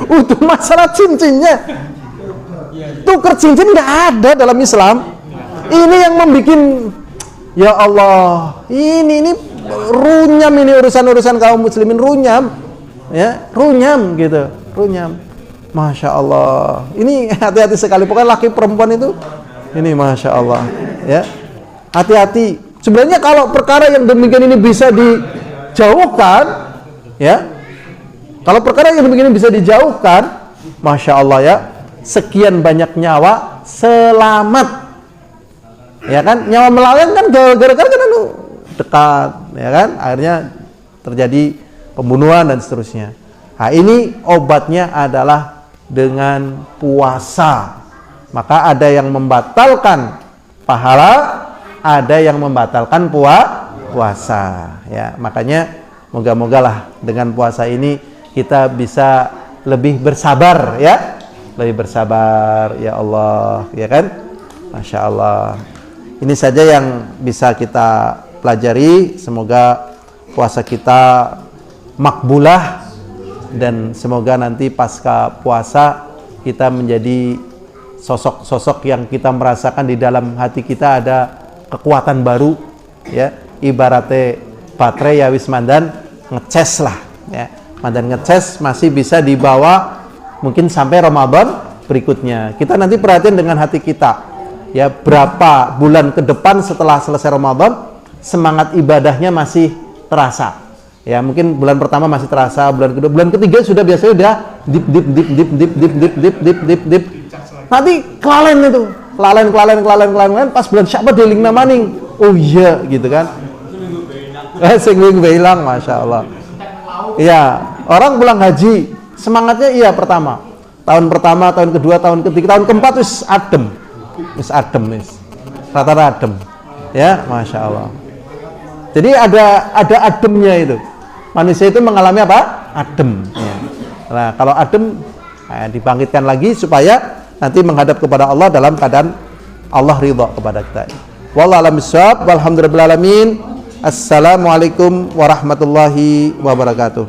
Untuk masalah cincinnya, tuker cincin nggak ada dalam Islam. Ini yang membuat, ya Allah, ini runyam, ini urusan kaum muslimin runyam, ya runyam gitu, runyam. Masya Allah, ini hati-hati sekali. Pokoknya laki perempuan itu, ini masya Allah, ya hati-hati. Sebenarnya kalau perkara yang demikian ini bisa dijauhkan, ya. Kalau perkara yang begini bisa dijauhkan, masya Allah ya, sekian banyak nyawa selamat, ya kan? Nyawa melayang kan gara-gara kan dekat, ya kan? Akhirnya terjadi pembunuhan dan seterusnya. Nah ini obatnya adalah dengan puasa. Maka ada yang membatalkan pahala, ada yang membatalkan puasa. Ya, makanya moga-moga lah dengan puasa ini kita bisa lebih bersabar ya, lebih bersabar ya Allah, ya kan? Masya Allah. Ini saja yang bisa kita pelajari. Semoga puasa kita makbulah dan semoga nanti pasca puasa kita menjadi sosok-sosok yang kita merasakan di dalam hati kita ada kekuatan baru ya. Ibaratnya baterai ya wis mandan ngecas lah ya. Mandan ngecas masih bisa dibawa mungkin sampai Ramadan berikutnya. Kita nanti perhatian dengan hati kita ya, berapa bulan ke depan setelah selesai Ramadan semangat ibadahnya masih terasa ya. Mungkin bulan pertama masih terasa, bulan kedua, bulan ketiga sudah biasanya udah dip nanti kelalen itu, kelalen pas bulan Sya'ban deling namaning, oh iya gitu kan, seminggu hilang, masya Allah. Iya, orang pulang haji semangatnya iya tahun pertama, tahun kedua, tahun ketiga, tahun keempat wis adem, rata-rata adem, ya, masya Allah. Jadi ada ademnya itu, manusia itu mengalami apa? Adem. Ya. Nah kalau adem, dibangkitkan lagi supaya nanti menghadap kepada Allah dalam keadaan Allah ridha kepada kita. Wallahu a'lam bishawab. Walhamdulillahirabbil alamin. Assalamualaikum warahmatullahi wabarakatuh.